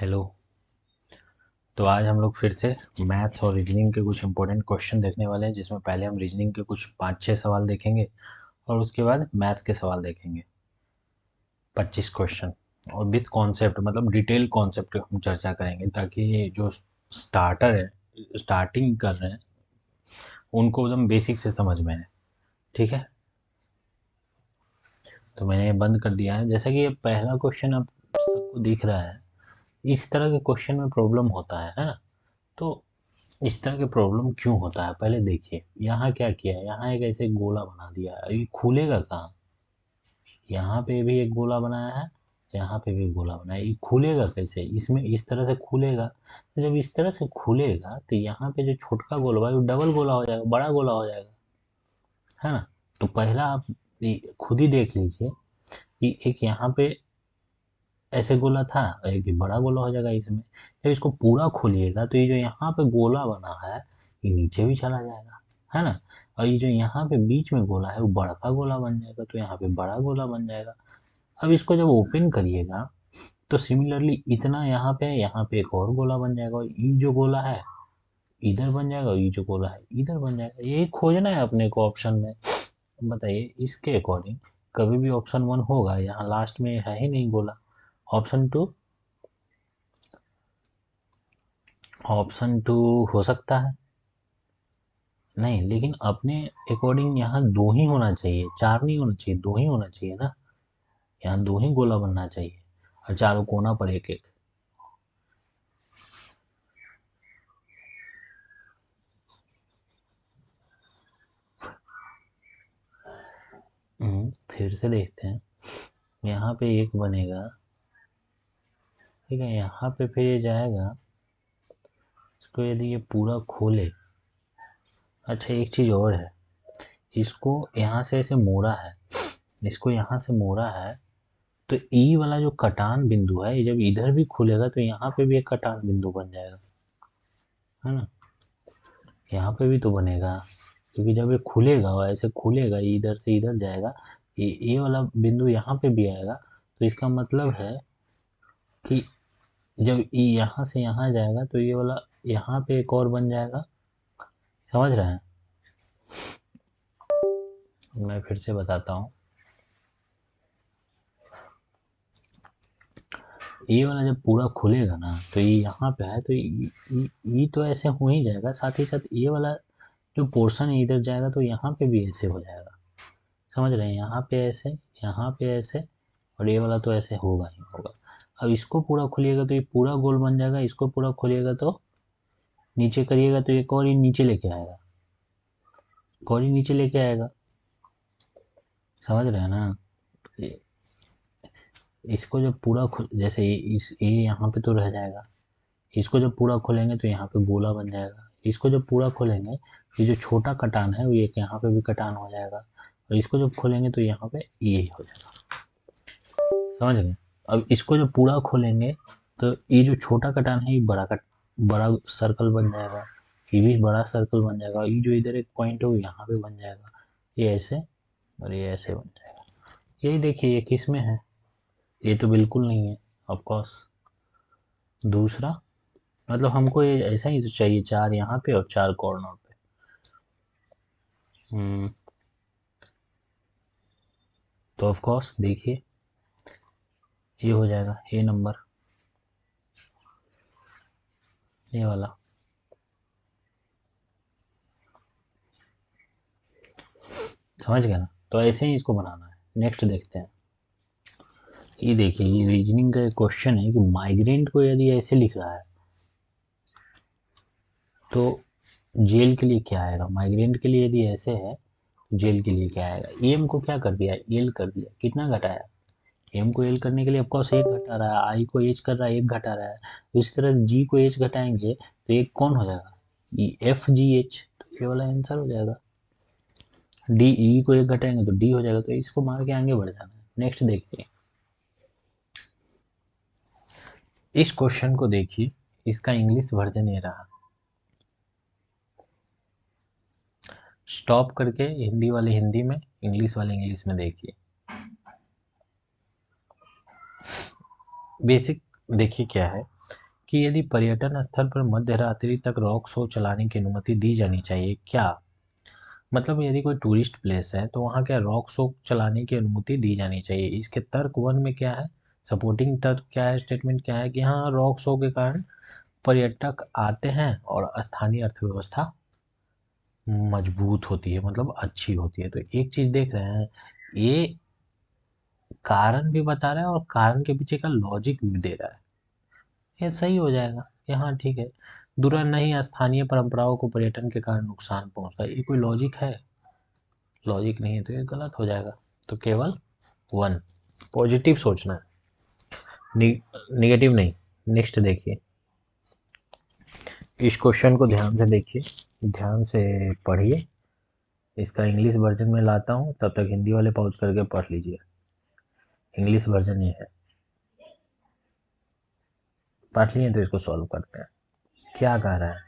Hello. तो आज हम लोग फिर से मैथ्स और रीजनिंग के कुछ इंपॉर्टेंट क्वेश्चन देखने वाले हैं, जिसमें पहले हम रीजनिंग के कुछ 5-6 सवाल देखेंगे और उसके बाद मैथ्स के सवाल देखेंगे 25 क्वेश्चन। और विथ कॉन्सेप्ट, मतलब डिटेल कॉन्सेप्ट हम चर्चा करेंगे, ताकि ये जो स्टार्टर है, स्टार्टिंग कर रहे हैं, उनको एकदम बेसिक से समझ में आए। ठीक है, तो मैंने ये बंद कर दिया है। जैसा कि ये पहला क्वेश्चन अब सबको दिख रहा है, इस तरह के क्वेश्चन में प्रॉब्लम होता है ना। तो इस तरह के प्रॉब्लम क्यों होता है, पहले देखिए। यहाँ क्या किया है, यहाँ एक ऐसे गोला बना दिया है, ये खुलेगा कहाँ। यहाँ पे भी एक गोला बनाया है, यहाँ पे भी गोला बनाया है, ये खुलेगा कैसे, इसमें इस तरह से खुलेगा। तो जब इस तरह से खुलेगा तो यहाँ पे जो छोटका गोला है वो डबल गोला हो जाएगा, बड़ा गोला हो जाएगा, है ना। तो पहला आप खुद ही देख लीजिए कि एक यहाँ पे ऐसे गोला था और एक बड़ा गोला हो जाएगा इसमें। जब इसको पूरा खोलिएगा तो ये जो यहाँ पे गोला बना है ये नीचे भी चला जाएगा, है ना। और ये जो यहाँ पे बीच में गोला है वो बड़ा का गोला बन जाएगा, तो यहाँ पे बड़ा गोला बन जाएगा। अब इसको जब ओपन करिएगा तो सिमिलरली इतना यहाँ पे एक और गोला बन जाएगा, और ये जो गोला है इधर बन जाएगा, और ये जो गोला है इधर बन जाएगा। यही खोजना है अपने को ऑप्शन में। बताइए इसके अकॉर्डिंग कभी भी ऑप्शन 1 होगा, यहाँ लास्ट में है ही नहीं गोला। ऑप्शन 2, ऑप्शन 2 हो सकता है नहीं, लेकिन अपने अकॉर्डिंग यहाँ दो ही होना चाहिए, चार नहीं होना चाहिए, दो ही होना चाहिए ना। यहाँ दो ही गोला बनना चाहिए और चारों कोना पर एक एक। फिर से देखते हैं। यहाँ पे एक बनेगा, ठीक है, यहाँ पे फिर ये जाएगा। इसको यदि ये पूरा खोले, अच्छा एक चीज और है, इसको यहाँ से ऐसे मोड़ा है, इसको यहाँ से मोड़ा है, तो ई वाला जो कटान बिंदु है, ये जब इधर भी खुलेगा तो यहाँ पे भी एक कटान बिंदु बन जाएगा, है ना। यहाँ पे भी तो बनेगा, क्योंकि जब ये खुलेगा और ऐसे खुलेगा, ये इधर से इधर जाएगा, ये वाला बिंदु यहाँ पे भी आएगा। तो इसका मतलब है कि जब ये यहाँ से यहाँ जाएगा तो ये वाला यहाँ पे एक और बन जाएगा। समझ रहे हैं। मैं फिर से बताता हूँ, ये वाला जब पूरा खुलेगा ना तो ये यहाँ पे है, तो ये तो ऐसे हो ही जाएगा, साथ ही साथ ये वाला जो पोर्शन है इधर जाएगा तो यहाँ पे भी ऐसे हो जाएगा। समझ रहे हैं, यहाँ पे ऐसे, यहाँ पे ऐसे, और ये वाला तो ऐसे होगा ही होगा। अब इसको पूरा खोलिएगा तो ये पूरा गोल बन जाएगा, इसको पूरा खोलिएगा तो नीचे करिएगा तो एक और ये नीचे लेके आएगा, एक और ही नीचे लेके आएगा। समझ रहे हैं ना। ये- इसको जब पूरा जैसे ये यहाँ पे तो रह जाएगा, इसको जब पूरा खोलेंगे तो यहाँ पे गोला बन जाएगा। इसको जब पूरा खोलेंगे, ये जो छोटा कटान है वो एक यहाँ पे भी कटान हो जाएगा, और इसको जब खोलेंगे तो यहाँ पे ये हो जाएगा। समझ गए। अब इसको जब पूरा खोलेंगे तो ये जो छोटा कटान है ये बड़ा सर्कल बन जाएगा, ये भी बड़ा सर्कल बन जाएगा, ये जो इधर एक पॉइंट है वो यहाँ पे बन जाएगा, ये ऐसे और ये ऐसे बन जाएगा। यही देखिए ये किस में है, ये तो बिल्कुल नहीं है ऑफ कोर्स। दूसरा, मतलब हमको ये ऐसा ही तो चाहिए, चार यहाँ पे और चार कॉर्नर पे। हम्म, तो ऑफ कोर्स देखिए ये हो जाएगा ए नंबर, ये वाला। समझ गए ना। तो ऐसे ही इसको बनाना है। नेक्स्ट देखते हैं। ये देखिए, ये रीजनिंग का क्वेश्चन है कि माइग्रेंट को यदि ऐसे लिख रहा है तो जेल के लिए क्या आएगा। माइग्रेंट के लिए यदि ऐसे है तो जेल के लिए क्या आएगा। एम को क्या कर दिया, एल कर दिया, कितना घटाया। एम को एल करने के लिए ऑफकोर्स एक घटा रहा है, आई को एच कर रहा है, एक घटा रहा है। तो इस तरह जी को एच घटाएंगे तो एक कौन हो जाएगा, एफ जी एच, तो ये वाला आंसर हो जाएगा। डी, ई को एक घटाएंगे तो डी हो जाएगा। तो इसको मार के आगे बढ़ जाना है। नेक्स्ट देखिए, इस क्वेश्चन को देखिए, इसका इंग्लिश वर्जन ये रहा। स्टॉप करके हिंदी वाले हिंदी में, इंग्लिश वाले इंग्लिश में देखिए। बेसिक देखिए क्या है कि यदि पर्यटन स्थल पर मध्य रात्रि तक रॉक शो चलाने की अनुमति दी जानी चाहिए क्या? मतलब यदि कोई टूरिस्ट प्लेस है तो वहाँ क्या रॉक शो चलाने की अनुमति दी जानी चाहिए। इसके तर्क 1 में क्या है, सपोर्टिंग तर्क क्या है, स्टेटमेंट क्या है कि हाँ रॉक शो के कारण पर्यटक आते हैं और स्थानीय अर्थव्यवस्था मजबूत होती है, मतलब अच्छी होती है। तो एक चीज देख रहे हैं, ये कारण भी बता रहा है और कारण के पीछे का लॉजिक भी दे रहा है। ये सही हो जाएगा कि हाँ ठीक है, दूसरा नहीं, स्थानीय परंपराओं को पर्यटन के कारण नुकसान पहुंचता है, ये कोई लॉजिक है? लॉजिक नहीं है, तो ये गलत हो जाएगा। तो केवल 1 पॉजिटिव सोचना है, निगेटिव नहीं। नेक्स्ट देखिए, इस क्वेश्चन को ध्यान से देखिए, ध्यान से पढ़िए। इसका इंग्लिश वर्जन में लाता हूँ, तब तक हिंदी वाले पॉज करके पढ़ लीजिए। इंग्लिश वर्जन ये है, पढ़ लिए तो इसको सॉल्व करते हैं। क्या कह रहा है,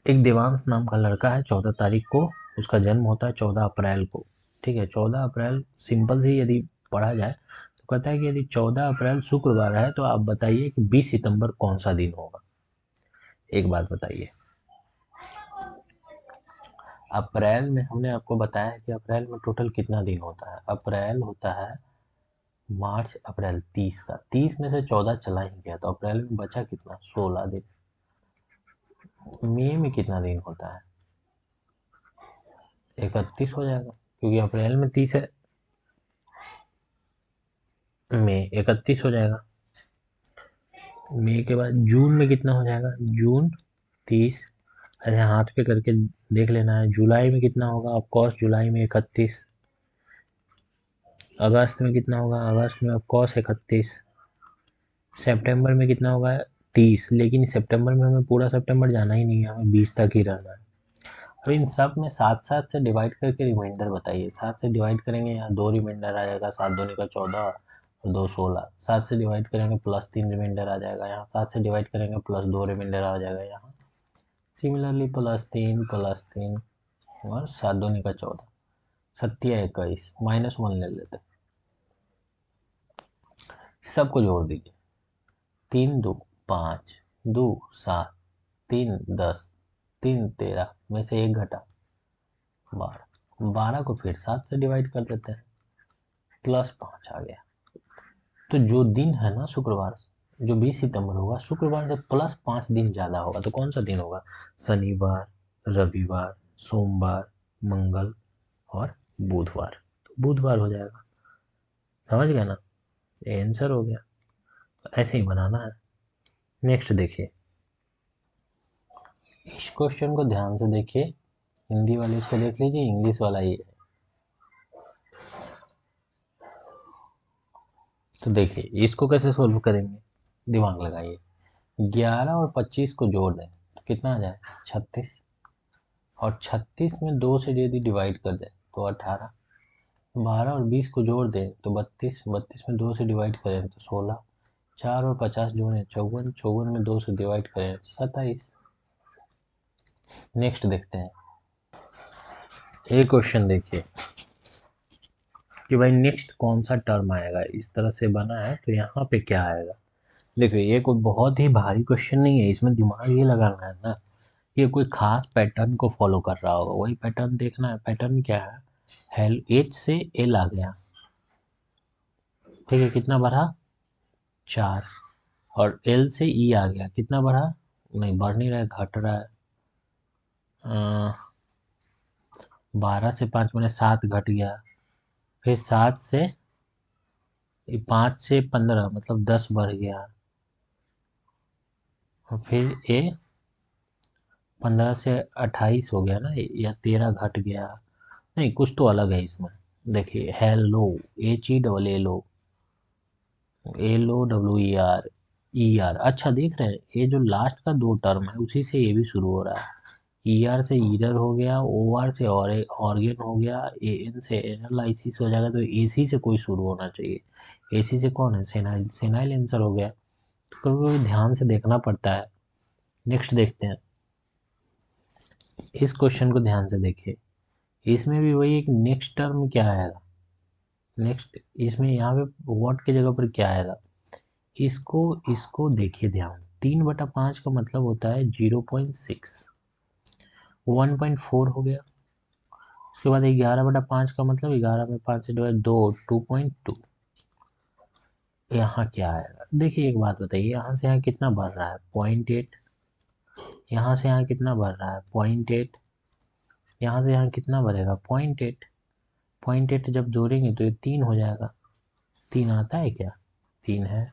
एक देवांश नाम का लड़का है, 14 तारीख को उसका जन्म होता है, 14 अप्रैल को। ठीक है, 14 अप्रैल सिंपल से यदि पढ़ा जाए तो कहता है कि यदि 14 अप्रैल शुक्रवार है तो आप बताइए कि 20 सितंबर कौन सा दिन होगा। एक बात बताइए, अप्रैल में हमने आपको बताया कि अप्रैल में टोटल कितना दिन होता है। अप्रैल होता है मार्च अप्रैल 30 का, 30 में से 14 चला ही गया तो अप्रैल में बचा कितना, 16 दिन। मई में कितना दिन होता है, 31 हो जाएगा, क्योंकि अप्रैल में 30 है, मई 31 हो जाएगा। मई के बाद जून में कितना हो जाएगा, जून 30। ऐसे हाथ पे करके देख लेना है। जुलाई में कितना होगा, ऑफकोर्स जुलाई में 31। अगस्त में कितना होगा, अगस्त में ऑफकोर्स 31। सितंबर में कितना होगा, 30। लेकिन सितंबर में हमें पूरा सितंबर जाना ही नहीं है, हमें 20 तक ही रहना है। अब इन सब में 7 से डिवाइड करके रिमाइंडर बताइए। 7 से डिवाइड करेंगे, यहाँ 2 रिमाइंडर आ जाएगा, 7 दूनी का 14 और 2 16। 7 से डिवाइड करेंगे +3 रिमाइंडर आ जाएगा यहाँ। 7 से डिवाइड करेंगे +2 रिमाइंडर आ जाएगा यहाँ। सिमिलरली +3 और 7 दूनी का 14, 7 21 -1 ले लेते, सबको जोड़ दीजिए। 3 2 5, 2 7, 3 10, 3 13 में से 1 घटा 12। 12 को फिर 7 से डिवाइड कर देते हैं, +5 आ गया। तो जो दिन है ना शुक्रवार, जो 20 सितंबर होगा, शुक्रवार से +5 दिन ज़्यादा होगा। तो कौन सा दिन होगा, शनिवार, रविवार, सोमवार, मंगल और बुधवार। तो बुधवार हो जाएगा, समझ गया ना, ये आंसर हो गया। तो ऐसे ही बनाना है। नेक्स्ट देखिए, इस क्वेश्चन को ध्यान से देखिए, हिंदी वाले इसको देख लीजिए, इंग्लिश वाला ये है। तो देखिए इसको कैसे सोल्व करेंगे, दिमाग लगाइए। 11 और 25 को जोड़ दें तो कितना आ जाए, 36। और 36 में 2 से यदि डिवाइड कर दें तो 18। 12 और 20 को जोड़ दें तो 32। 32 में 2 से डिवाइड करें तो 16। 4 और 50 जोड़ें 54। 54 में 2 से डिवाइड करें तो 27। नेक्स्ट देखते हैं, एक क्वेश्चन देखिए कि भाई नेक्स्ट कौन सा टर्म आएगा। इस तरह से बना है तो यहाँ पे क्या आएगा। देखिए ये कोई बहुत ही भारी क्वेश्चन नहीं है, इसमें दिमाग ये लगाना है ना, ये कोई खास पैटर्न को फॉलो कर रहा होगा, वही पैटर्न देखना है। पैटर्न क्या है, हेल एच से एल आ गया, ठीक है, कितना बढ़ा, 4। और एल से ई आ गया, कितना बढ़ा, नहीं बढ़ नहीं रहा है, घट रहा है। 12 से 5 मैंने 7 घट गया, फिर 7 से 5 से 15 मतलब 10 बढ़ गया, और फिर ए 15 से 28 हो गया ना, या 13 घट गया, नहीं कुछ तो अलग है इसमें। देखिए हेलो, HELLO, LOWER ER। अच्छा देख रहे हैं, ये जो लास्ट का 2 टर्म है उसी से ये भी शुरू हो रहा है। ER से ईरर हो गया, OR से ऑर्गेन हो गया, AN से एनालाइसिस हो जाएगा, तो AC से कोई शुरू होना चाहिए। AC से कौन है, सेनाइल, सेनाइल आंसर हो गया। तो कभी कभी ध्यान से देखना पड़ता है। नेक्स्ट देखते हैं, इस क्वेश्चन को ध्यान से देखिए, इसमें भी वही एक नेक्स्ट टर्म क्या आएगा, नेक्स्ट इसमें यहाँ पे व्हाट की जगह पर क्या आएगा, इसको इसको देखिए ध्यान, 3/5 का मतलब होता है 0.6, 1.4 हो गया। उसके बाद 11/5 का मतलब 11 में 5 से डिवाइड 2.2। यहाँ क्या आएगा? देखिए एक बात बताइए, यहाँ से यहाँ कितना बढ़ रहा है? 0.8। यहाँ से यहाँ कितना बढ़ रहा है? 0.8। यहाँ से यहाँ कितना बढ़ेगा? 0.8। 0.8 जब जोड़ेंगे तो ये 3 हो जाएगा। 3 आता है क्या? 3 है,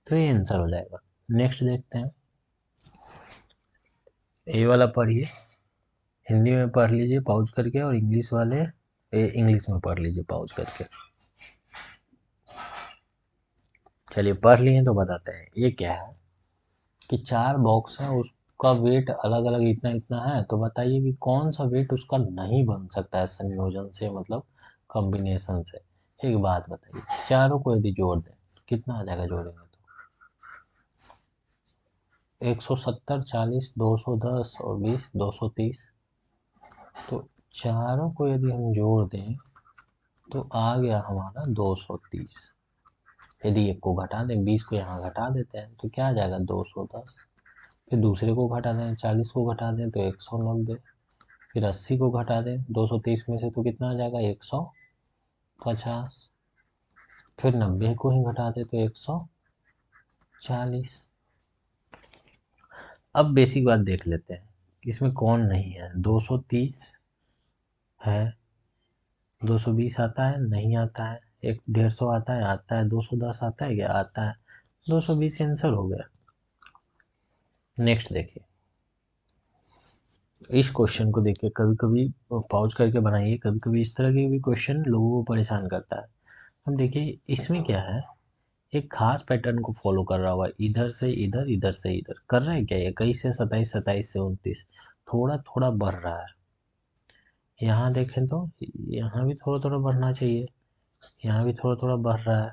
तो ये आंसर हो जाएगा। नेक्स्ट देखते हैं, ये वाला पढ़िए, हिंदी में पढ़ लीजिए पॉज करके, और इंग्लिश वाले इंग्लिश में पढ़ लीजिए पॉज करके। चलिए पढ़ लिए तो बताते हैं। ये क्या है कि 4 बॉक्स है, उसका वेट अलग अलग इतना इतना है, तो बताइए कि कौन सा वेट उसका नहीं बन सकता है संयोजन से, मतलब कॉम्बिनेशन से। एक बात बताइए, चारों को यदि जोड़ दें तो कितना आ जाएगा जोड़ेंगे तो? 170, 40, 210 और 20, 230। तो चारों को यदि हम जोड़ दें तो आ गया हमारा 230। यदि एक को घटा दें, 20 को यहाँ घटा देते हैं तो क्या आ जाएगा? 210। फिर दूसरे को घटा दें, 40 को घटा दें तो 190। फिर 80 को घटा दें 230 में से तो कितना आ जाएगा? 150। फिर 90 को ही घटा दें तो 140। अब बेसिक बात देख लेते हैं, इसमें कौन नहीं है? 230 है, 220 आता है? नहीं आता है। 150 आता है? आता है। 210 आता है क्या? आता है। 220 आंसर हो गया। नेक्स्ट देखिए, इस क्वेश्चन को देखिए, कभी कभी पॉज करके बनाइए, कभी कभी इस तरह के भी क्वेश्चन लोगों को परेशान करता है। हम देखिए इसमें क्या है, एक खास पैटर्न को फॉलो कर रहा हुआ, इधर से इधर, इधर से इधर कर रहा है क्या? 21 से 27, 27 से 29, थोड़ा थोड़ा बढ़ रहा है। यहाँ देखें तो यहाँ भी थोड़ा थोड़ा बढ़ना चाहिए, यहाँ भी थोड़ा थोड़ा बढ़ रहा है।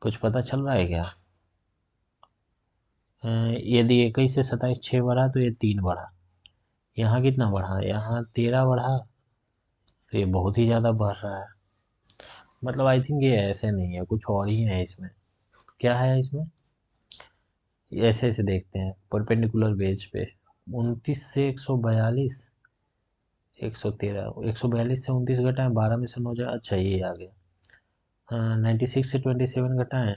कुछ पता चल रहा है क्या? यदि 21 से 27 6 बढ़ा तो ये 3 बढ़ा। यहाँ कितना बढ़ा? यहाँ 13 बढ़ा, तो ये बहुत ही ज़्यादा बढ़ रहा है। मतलब आई थिंक ये ऐसे नहीं है, कुछ और ही है इसमें। क्या है इसमें? ऐसे ऐसे देखते हैं परपेंडिकुलर बेस पे। 29 से 142, 113, 142 से 29 घटाएं, 12 में से 9 जाए, अच्छा ये आ गया। 96 से 27 घटाएं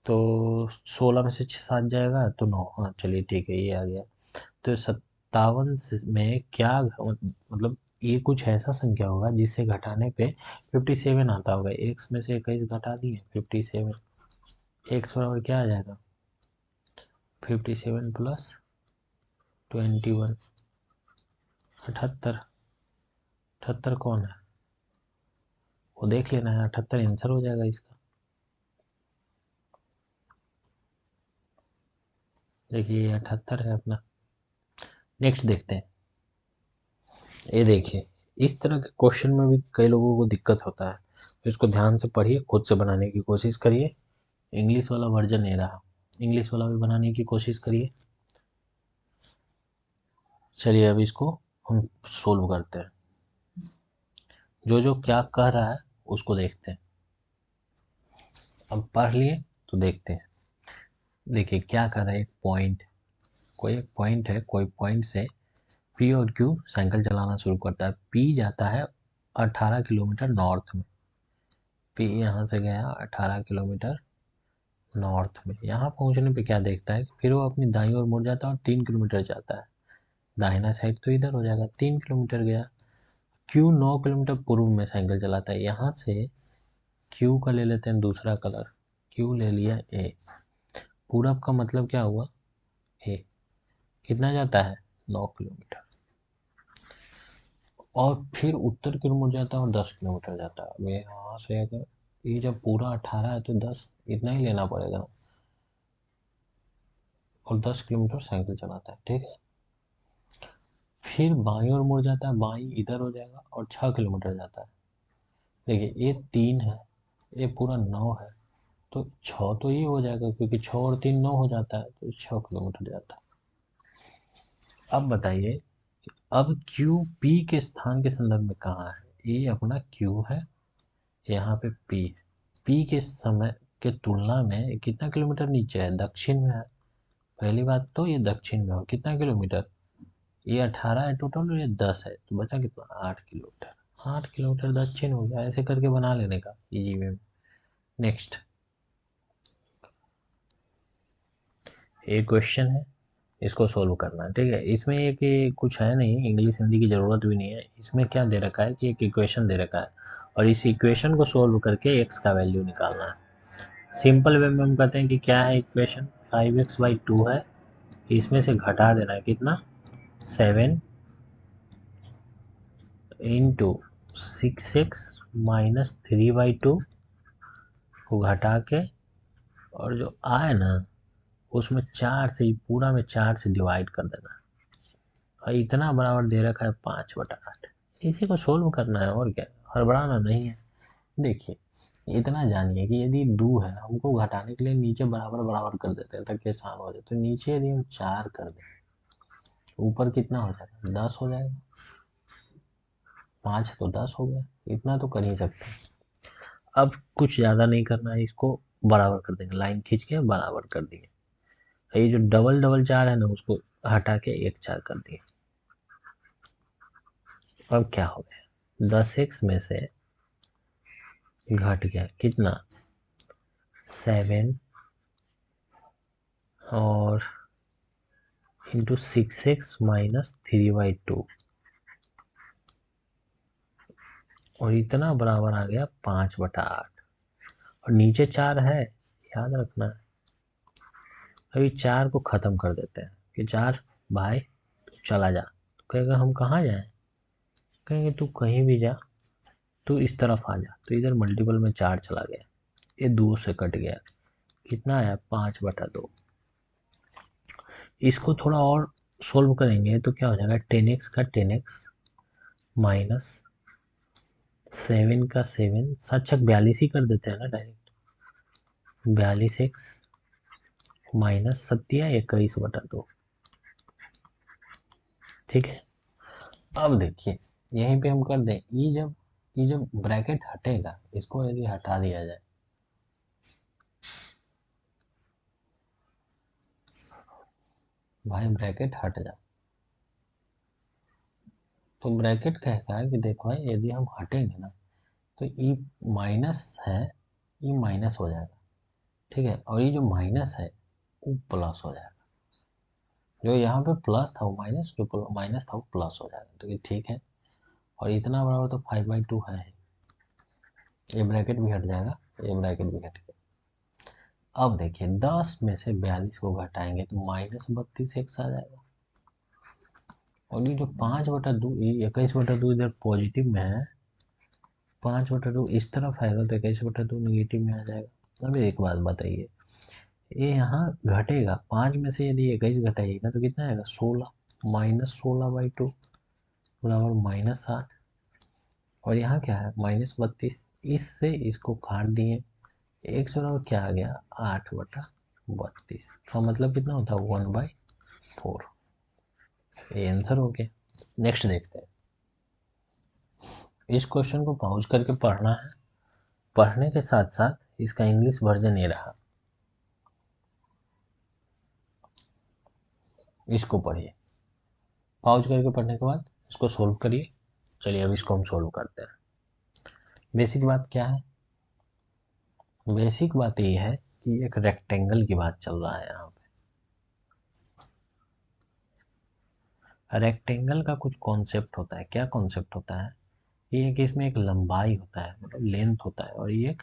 तो 16 में से 7 जाएगा तो 9, हाँ चलिए ठीक है, ये आ गया। तो 57 में क्या मतलब ये कुछ ऐसा संख्या होगा जिससे घटाने पे 57 आता होगा। एक्स में से 21 घटा दिए, 57। एक्स बराबर क्या आ जाएगा? 57 प्लस 21, 78। 78 कौन है वो देख लेना है, 78 आंसर हो जाएगा इसका। देखिए ये 78 है अपना। नेक्स्ट देखते हैं, ये देखिए, इस तरह के क्वेश्चन में भी कई लोगों को दिक्कत होता है, तो इसको ध्यान से पढ़िए, खुद से बनाने की कोशिश करिए। इंग्लिश वाला वर्जन ये रहा, इंग्लिश वाला भी बनाने की कोशिश करिए। चलिए अब इसको हम सोल्व करते हैं, जो जो क्या कह रहा है उसको देखते हैं। अब पढ़ लिए तो देखते हैं। देखिए क्या कर रहा है, एक पॉइंट, कोई एक पॉइंट है, कोई पॉइंट से पी और क्यू साइकिल चलाना शुरू करता है। पी जाता है 18 किलोमीटर नॉर्थ में, पी यहाँ से गया 18 किलोमीटर नॉर्थ में। यहाँ पहुँचने पे क्या देखता है कि फिर वो अपनी दाईं ओर मुड़ जाता है और 3 किलोमीटर जाता है। दाहिना साइड तो इधर हो जाएगा, 3 किलोमीटर गया। क्यू 9 किलोमीटर पूर्व में साइकिल चलाता है। यहाँ से क्यू का ले लेते हैं दूसरा कलर, क्यू ले लिया ए। पूरब का मतलब क्या हुआ? ए। कितना जाता है? 9 किलोमीटर। और फिर उत्तर की ओर मुड़ जाता है और 10 किलोमीटर जाता है। अब यहाँ से अगर ये जब पूरा 18 है तो 10 इतना ही लेना पड़ेगा, और 10 किलोमीटर साइकिल चलाता है, ठीक है। फिर बाईं ओर मुड़ जाता है, बाईं इधर हो जाएगा और 6 किलोमीटर जाता है। देखिए ये 3 है, ये पूरा 9 है, तो 6 तो ये हो जाएगा, क्योंकि 6 और 3 9 हो जाता है, तो 6 किलोमीटर जाता है। अब बताइए, अब क्यू पी के स्थान के संदर्भ में कहाँ है? ये अपना क्यू है, यहाँ पे पी है। पी के समय के तुलना में कितना किलोमीटर नीचे है, दक्षिण में है। पहली बात तो ये दक्षिण में हो, कितना किलोमीटर, ये 18 है टोटल और ये 10 है, तो बचा कितना, 8 किलोमीटर। 8 किलोमीटर दक्षिण हो गया, ऐसे करके बना लेने का इजी वे में। नेक्स्ट एक क्वेश्चन है, इसको सोल्व करना है, ठीक है। इसमें एक ये कुछ है नहीं, इंग्लिश हिंदी की ज़रूरत भी नहीं है। इसमें क्या दे रखा है कि एक इक्वेशन दे रखा है और इस इक्वेशन को सोल्व करके एक्स का वैल्यू निकालना है। सिंपल वे में हम कहते हैं कि क्या है इक्वेशन, 5x/2 है, इसमें से घटा देना है कितना, 7 इंटू 6x-3/2 को घटा के, और जो आए ना उसमें 4 से ही पूरा में 4 से डिवाइड कर देना है। और इतना बराबर दे रखा है 5/8। इसी को सोल्व करना है और क्या, हड़बड़ाना नहीं है। देखिए इतना जानिए कि यदि 2 है, हमको घटाने के लिए नीचे बराबर बराबर कर देते हैं ताकि आसान हो जाए। तो नीचे यदि हम 4 कर दें, ऊपर कितना हो जाएगा, 10 हो जाएगा। 5 तो 10 हो गया, इतना तो कर ही सकते हैं। अब कुछ ज़्यादा नहीं करना है, इसको बराबर कर देंगे, लाइन खींच के बराबर कर दिए। ये जो डबल डबल 4 है ना, उसको हटा के एक 4 कर दिए। अब क्या हो गया, 10x में से घट गया कितना, 7 और इंटू 6x-3/2, और इतना बराबर आ गया 5/8। और नीचे 4 है, याद रखना है। अभी 4 को ख़त्म कर देते हैं कि 4 भाई तू चला जा। तो कहेगा हम कहाँ जाएं, कहेंगे तू कहीं भी जा, तू इस तरफ आ जा। तो इधर मल्टीपल में 4 चला गया, ये 2 से कट गया, कितना आया, 5/2। इसको थोड़ा और सोल्व करेंगे तो क्या हो जाएगा, 10x का 10x माइनस 7 का 7, 7×6 = 42 ही कर देते हैं ना डायरेक्ट। 42x माइनस 21/2, ठीक है। अब देखिए यहीं पे हम कर दें, ये जब ब्रैकेट हटेगा, इसको यदि हटा दिया जाए, भाई ब्रैकेट हट जा, तो ब्रैकेट कहता है कि देखो भाई यदि हम हटेंगे ना, तो ये माइनस है, ये माइनस हो जाएगा, ठीक है। और ये जो माइनस है वो प्लस हो जाएगा, जो यहाँ पे प्लस था वो माइनस, जो माइनस था वो प्लस हो जाएगा, तो ये ठीक है। और इतना बराबर तो 5/2 है, ये ब्रैकेट भी हट जाएगा, ये ब्रैकेट भी हट गया। अब देखिए 10 में से 42 को घटाएंगे तो -32x आ जाएगा। और ये जो 5/2, ये 21/2 इधर पॉजिटिव में है, 5/2 इस तरफ आएगा तो 21/2 निगेटिव में आ जाएगा। अब एक बात बताइए, ये यहाँ घटेगा, 5 में से यदि 21 घटाइएगा तो कितना आएगा, 16, -16/2 बराबर -8। और यहाँ क्या है, -32, इससे इसको काट दिए, एक से बराबर क्या आ गया, 8/32 का मतलब कितना होता है, 1/4। ये आंसर हो गया। नेक्स्ट देखते हैं, इस क्वेश्चन को पॉज करके पढ़ना है, पढ़ने के साथ साथ इसका इंग्लिश वर्जन ये रहा, इसको पढ़िए, पॉज करके पढ़ने के बाद इसको सोल्व करिए। चलिए अब इसको हम सोल्व करते हैं। बेसिक बात क्या है, बेसिक बात ये है कि एक रेक्टेंगल की बात चल रहा है यहाँ पे। रेक्टेंगल का कुछ कॉन्सेप्ट होता है, क्या कॉन्सेप्ट होता है, ये है कि इसमें एक लंबाई होता है, मतलब लेंथ होता है, और ये एक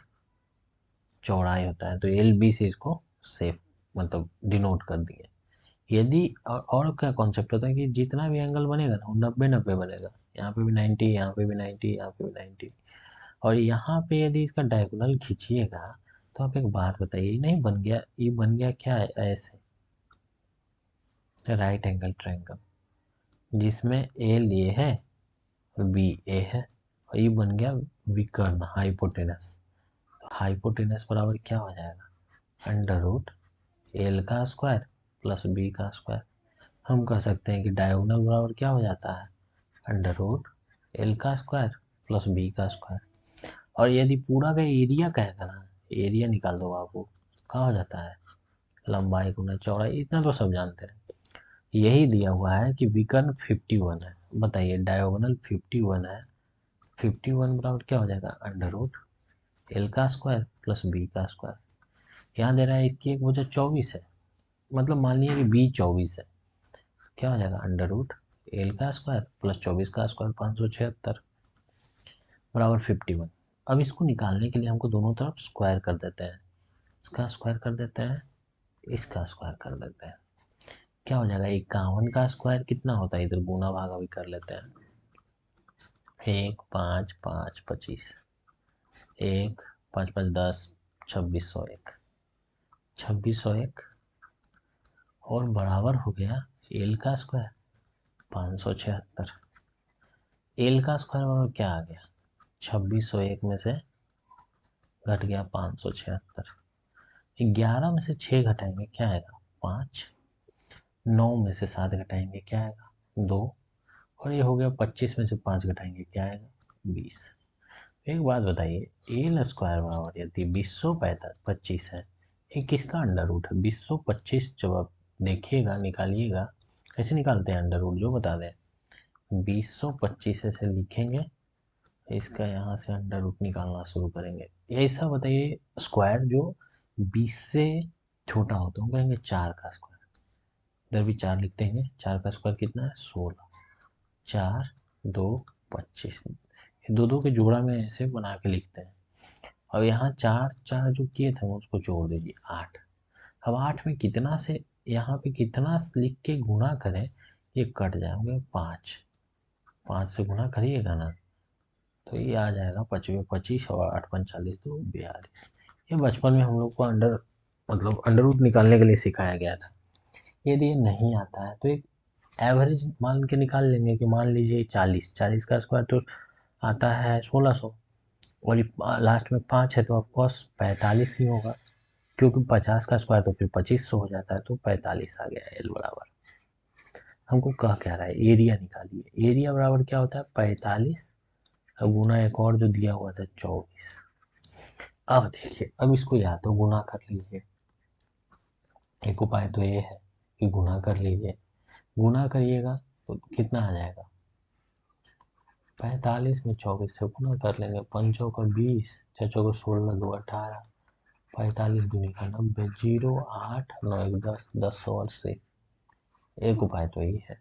चौड़ाई होता है। तो एल बी से इसको सेफ मतलब डिनोट कर दिए। यदि और क्या कॉन्सेप्ट होता है कि जितना भी एंगल बनेगा ना वो 90-90 बनेगा, यहाँ पे भी 90, यहाँ पे भी 90, यहाँ पे भी 90। और यहाँ पे यदि इसका डायगोनल खींचिएगा तो आप एक बात बताइए, नहीं बन गया, ये बन गया क्या है, ऐसे राइट एंगल ट्रायंगल, जिसमें एल ये है और बी ए है, और ये बन गया विकर्ण हाइपोटेनस। हाइपोटेनस बराबर क्या हो जाएगा, √एल का स्क्वायर प्लस बी का स्क्वायर। हम कह सकते हैं कि डायगोनल बराबर क्या हो जाता है, √एल का स्क्वायर प्लस बी का स्क्वायर। और यदि पूरा का एरिया कहेगा ना, एरिया निकाल दो बाबू, कहाँ हो जाता है लंबाई गुना चौड़ाई, इतना तो सब जानते हैं। यही दिया हुआ है कि विकर्ण 51 है, बताइए डायगोनल 51 है, 51 बराबर क्या हो जाएगा अंडर रूट एल का स्क्वायर प्लस बी का स्क्वायर। यहाँ दे रहा है इसकी एक वजह 24 है, मतलब मान लीजिए कि बी 24 है, क्या हो जाएगा अंडर रूट एल का स्क्वायर प्लस 24 का स्क्वायर 576 बराबर 51। अब इसको निकालने के लिए हमको दोनों तरफ स्क्वायर कर देते हैं, इसका स्क्वायर कर देते हैं, इसका स्क्वायर कर देते हैं, क्या हो जाएगा 51 का स्क्वायर कितना होता है, इधर गुना भागा भी कर लेते हैं, 1 5 5 25, 1 5 5 10, 2601, 2601 और बराबर हो गया एल का स्क्वायर 576। एल का स्क्वायर बराबर क्या आ गया 2601 में से घट गया 576, 11 में से 6 घटाएंगे क्या आएगा 5, 9 में से 7 घटाएंगे क्या आएगा 2, और ये हो गया 25 में से 5 घटाएंगे क्या आएगा 20। एक बात बताइए एल स्क्वायर बराबर यदि 2025 है, ये किसका अंडर रूट है 2025, जब आप देखिएगा निकालिएगा कैसे निकालते हैं अंडर रूट जो बता दें, 2025 से लिखेंगे, इसका यहाँ से अंडर रूट निकालना शुरू करेंगे। ऐसा बताइए स्क्वायर जो 20 से छोटा हो तो हम कहेंगे 4 का स्क्वायर, इधर भी 4 लिखते हैं, 4 का स्क्वायर कितना है 16, 4 2 25, दो दो के जोड़ा में ऐसे बना के लिखते हैं। और यहाँ 4 4 जो किए थे उसको जोड़ दीजिए 8। अब 8 में कितना से यहाँ पे कितना लिख के गुणा करें, ये कट जाएंगे 5, 5 से गुणा करिएगा ना तो ये आ जाएगा 25 25 और 8 45 तो 42। ये बचपन में हम लोग को मतलब अंडर रूट निकालने के लिए सिखाया गया था। यदि ये नहीं आता है तो एक एवरेज मान के निकाल लेंगे कि मान लीजिए 40, 40 का स्क्वायर तो आता है 1600, और लास्ट में 5 है तो ऑफकोर्स 45 ही होगा, क्योंकि 50 का स्क्वायर तो फिर 2500 हो जाता है, तो 45 आ गया एल बराबर। हमको कह क्या रहा है एरिया निकालिए, एरिया बराबर क्या होता है 45 अब गुना एक और जो दिया हुआ था 24। अब देखिए अब इसको या तो गुना कर लीजिए, एक उपाय तो ये है कि गुना कर लीजिए, गुना करिएगा तो कितना आ जाएगा 45 में 24 से गुना कर लेंगे, 5 चौका 20, 6 चौका 16, 2 18, 45 दूनी का 90, 0 8 9 1 10, 10 और 80। एक उपाय तो यही है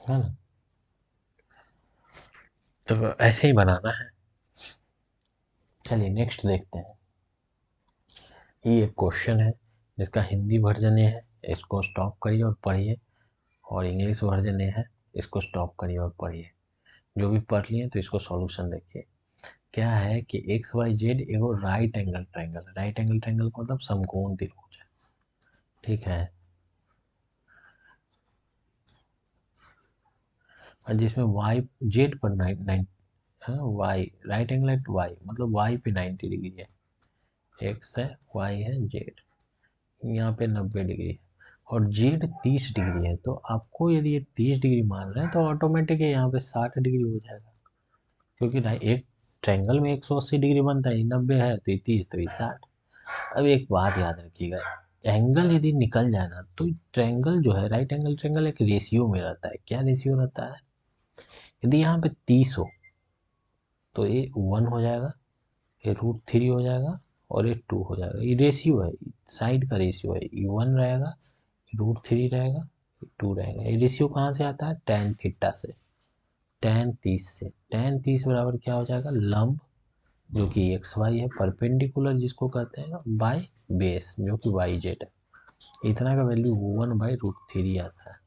ना, तो ऐसे ही बनाना है। चलिए नेक्स्ट देखते हैं, ये एक क्वेश्चन है जिसका हिंदी वर्जन ये है, इसको स्टॉप करिए और पढ़िए, और इंग्लिश वर्जन ये है, इसको स्टॉप करिए और पढ़िए, जो भी पढ़ लिए तो इसको सॉल्यूशन देखिए। क्या है कि एक्स वाई जेड एगो right angle triangle, right angle triangle का मतलब समकोण त्रिभुज है, ठीक है, और जिसमें वाई जेड पर 9 Y right angle at Y मतलब वाई पे 90 डिग्री है, एक्स है वाई है जेड, यहाँ पे 90 डिग्री है, और जेड 30 डिग्री है, तो आपको यदि ये 30 डिग्री मान रहे हैं तो ऑटोमेटिक यहाँ पे 60 डिग्री हो जाएगा, क्योंकि एक ट्रायंगल में 180 डिग्री बनता है, 90 है तो ये 30 तो ये 60। अब एक बात याद रखिएगा, एंगल यदि निकल जाए ना तो ट्रायंगल जो है राइट एंगल ट्रायंगल एक रेशियो में रहता है, क्या रेशियो रहता है, यदि यहाँ पे 30 हो तो ये 1 हो जाएगा, ये √3 हो जाएगा, और ये 2 हो जाएगा, ये रेशियो है, साइड का रेशियो है, ये 1 रहेगा, √3 रहेगा, 2 रहेगा। ये रेशियो कहाँ से आता है tan थीटा से, tan 30 से, tan 30 बराबर क्या हो जाएगा लंब जो कि एक्स वाई है, परपेंडिकुलर जिसको कहते हैं बाय बेस जो कि वाई जेड है, इतना का वैल्यू 1/√3 आता है,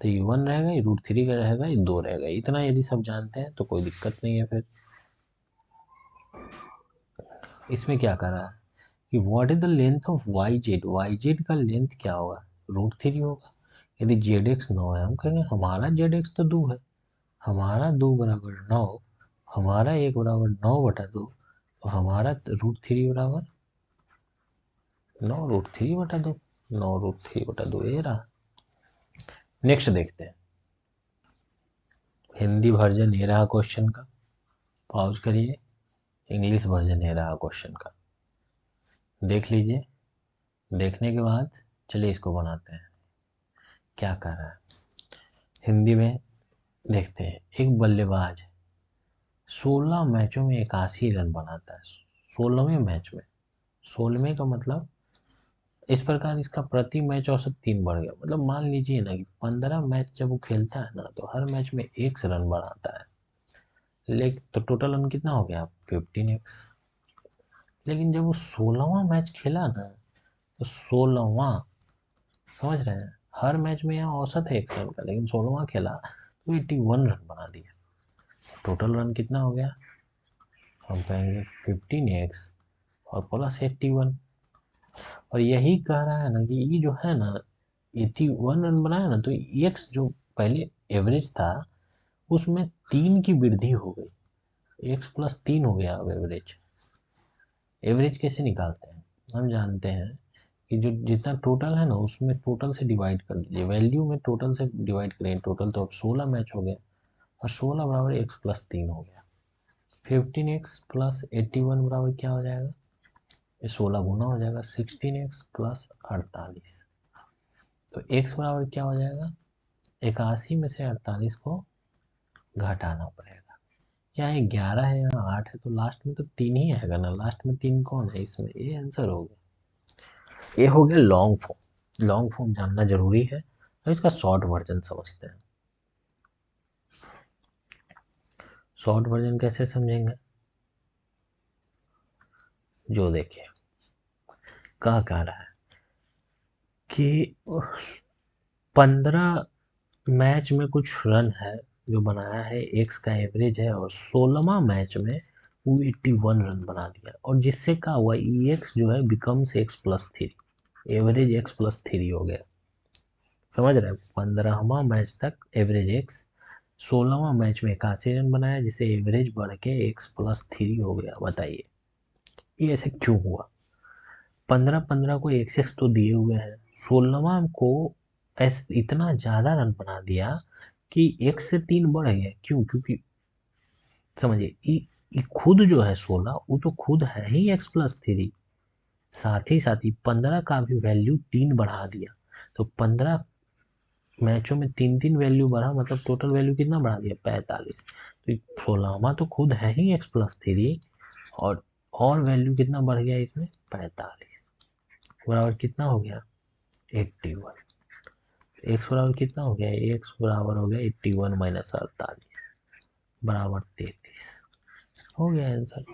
तो ये 1 रहेगा, ये √3 का रहेगा, ये 2 रहेगा, इतना यदि सब जानते हैं तो कोई दिक्कत नहीं है। फिर इसमें क्या कर रहा है कि what is the length of Y Z का लेंथ क्या होगा √3 होगा, यदि जेड एक्स 9 है हम कहेंगे हमारा जेड एक्स तो 2 है, हमारा 2 बराबर 9, हमारा 1 बराबर 9/2, तो हमारा √3 बराबर 9√3/2, 9√3/2 ये रहा। नेक्स्ट देखते हैं, हिंदी वर्जन ये रहा क्वेश्चन का, पॉज करिए, इंग्लिश वर्जन है रहा क्वेश्चन का, देख लीजिए। देखने के बाद चलिए इसको बनाते हैं, क्या कर रहा है हिंदी में देखते हैं। एक बल्लेबाज 16 मैचों में 81 रन बनाता है। 16वें मैच में, 16वें का मतलब इस प्रकार इसका प्रति मैच औसत 3 बढ़ गया। मतलब मान लीजिए ना कि 15 मैच जब वो खेलता है ना तो हर मैच में 1 रन बनाता है, लेकिन तो टोटल रन कितना हो गया 15x। लेकिन जब वो 16वां मैच खेला ना तो 16वां, समझ रहे हैं, हर मैच में यहाँ औसत है 1 रन का, लेकिन 16वां खेला तो 81 रन बना दिया। टोटल रन कितना हो गया, हम कहेंगे 15x और प्लस 81। और यही कह रहा है ना कि ये जो है ना 81 रन बनाया ना, तो एक्स जो पहले एवरेज था उसमें 3 की वृद्धि हो गई, एक्स प्लस 3 हो गया अब एवरेज। एवरेज कैसे निकालते हैं, हम जानते हैं कि जो जितना टोटल है ना उसमें टोटल से डिवाइड कर दीजिए, वैल्यू में टोटल से डिवाइड करें। टोटल तो अब 16 मैच हो गया और 16 बराबर एक्स प्लस 3 हो गया। 15x प्लस 81 बराबर क्या हो जाएगा, ये 16 गुना हो जाएगा 16x प्लस 48। तो x बराबर क्या हो जाएगा, 81 में से 48 को घटाना पड़ेगा। यहाँ 11 है, यहाँ 8 है, तो लास्ट में तो 3 ही आएगा ना। लास्ट में 3 कौन है इसमें, ये आंसर हो गया। ये हो गया लॉन्ग फॉर्म। लॉन्ग फॉर्म जानना जरूरी है। तो इसका शॉर्ट वर्जन समझते हैं। शॉर्ट वर्जन कैसे समझेंगे, जो देखिए कह रहा है कि 15 मैच में कुछ रन है जो बनाया है, एक्स का एवरेज है, और 16वां मैच में वो 81 रन बना दिया, और जिससे क्या हुआ ई एक्स जो है becomes x plus 3, average x plus 3 हो गया। समझ रहे हैं, 15वां मैच तक एवरेज एक्स, 16वां मैच में 81 रन बनाया जिससे एवरेज बढ़ के एक्स प्लस 3 हो गया। बताइए ये ऐसे क्यों हुआ। 15-15 को एक्स तो दिए हुए हैं, 16वां को इतना ज्यादा रन बना दिया कि 1 से 3 बढ़ गया। क्यों, क्योंकि समझिए ये खुद जो है 16 वो तो खुद है ही एक्स प्लस 3, साथ ही 15 का भी वैल्यू 3 बढ़ा दिया। तो 15 मैचों में 3-3 वैल्यू बढ़ा, मतलब टोटल वैल्यू कितना बढ़ा दिया 45। तो 16वां तो खुद है ही एक्स प्लस 3, और वैल्यू कितना बढ़ गया इसमें 45, बराबर कितना हो गया 81। एक्स बराबर कितना हो गया, एक्स बराबर हो गया 81 माइनस 48 बराबर 33, हो गया आंसर।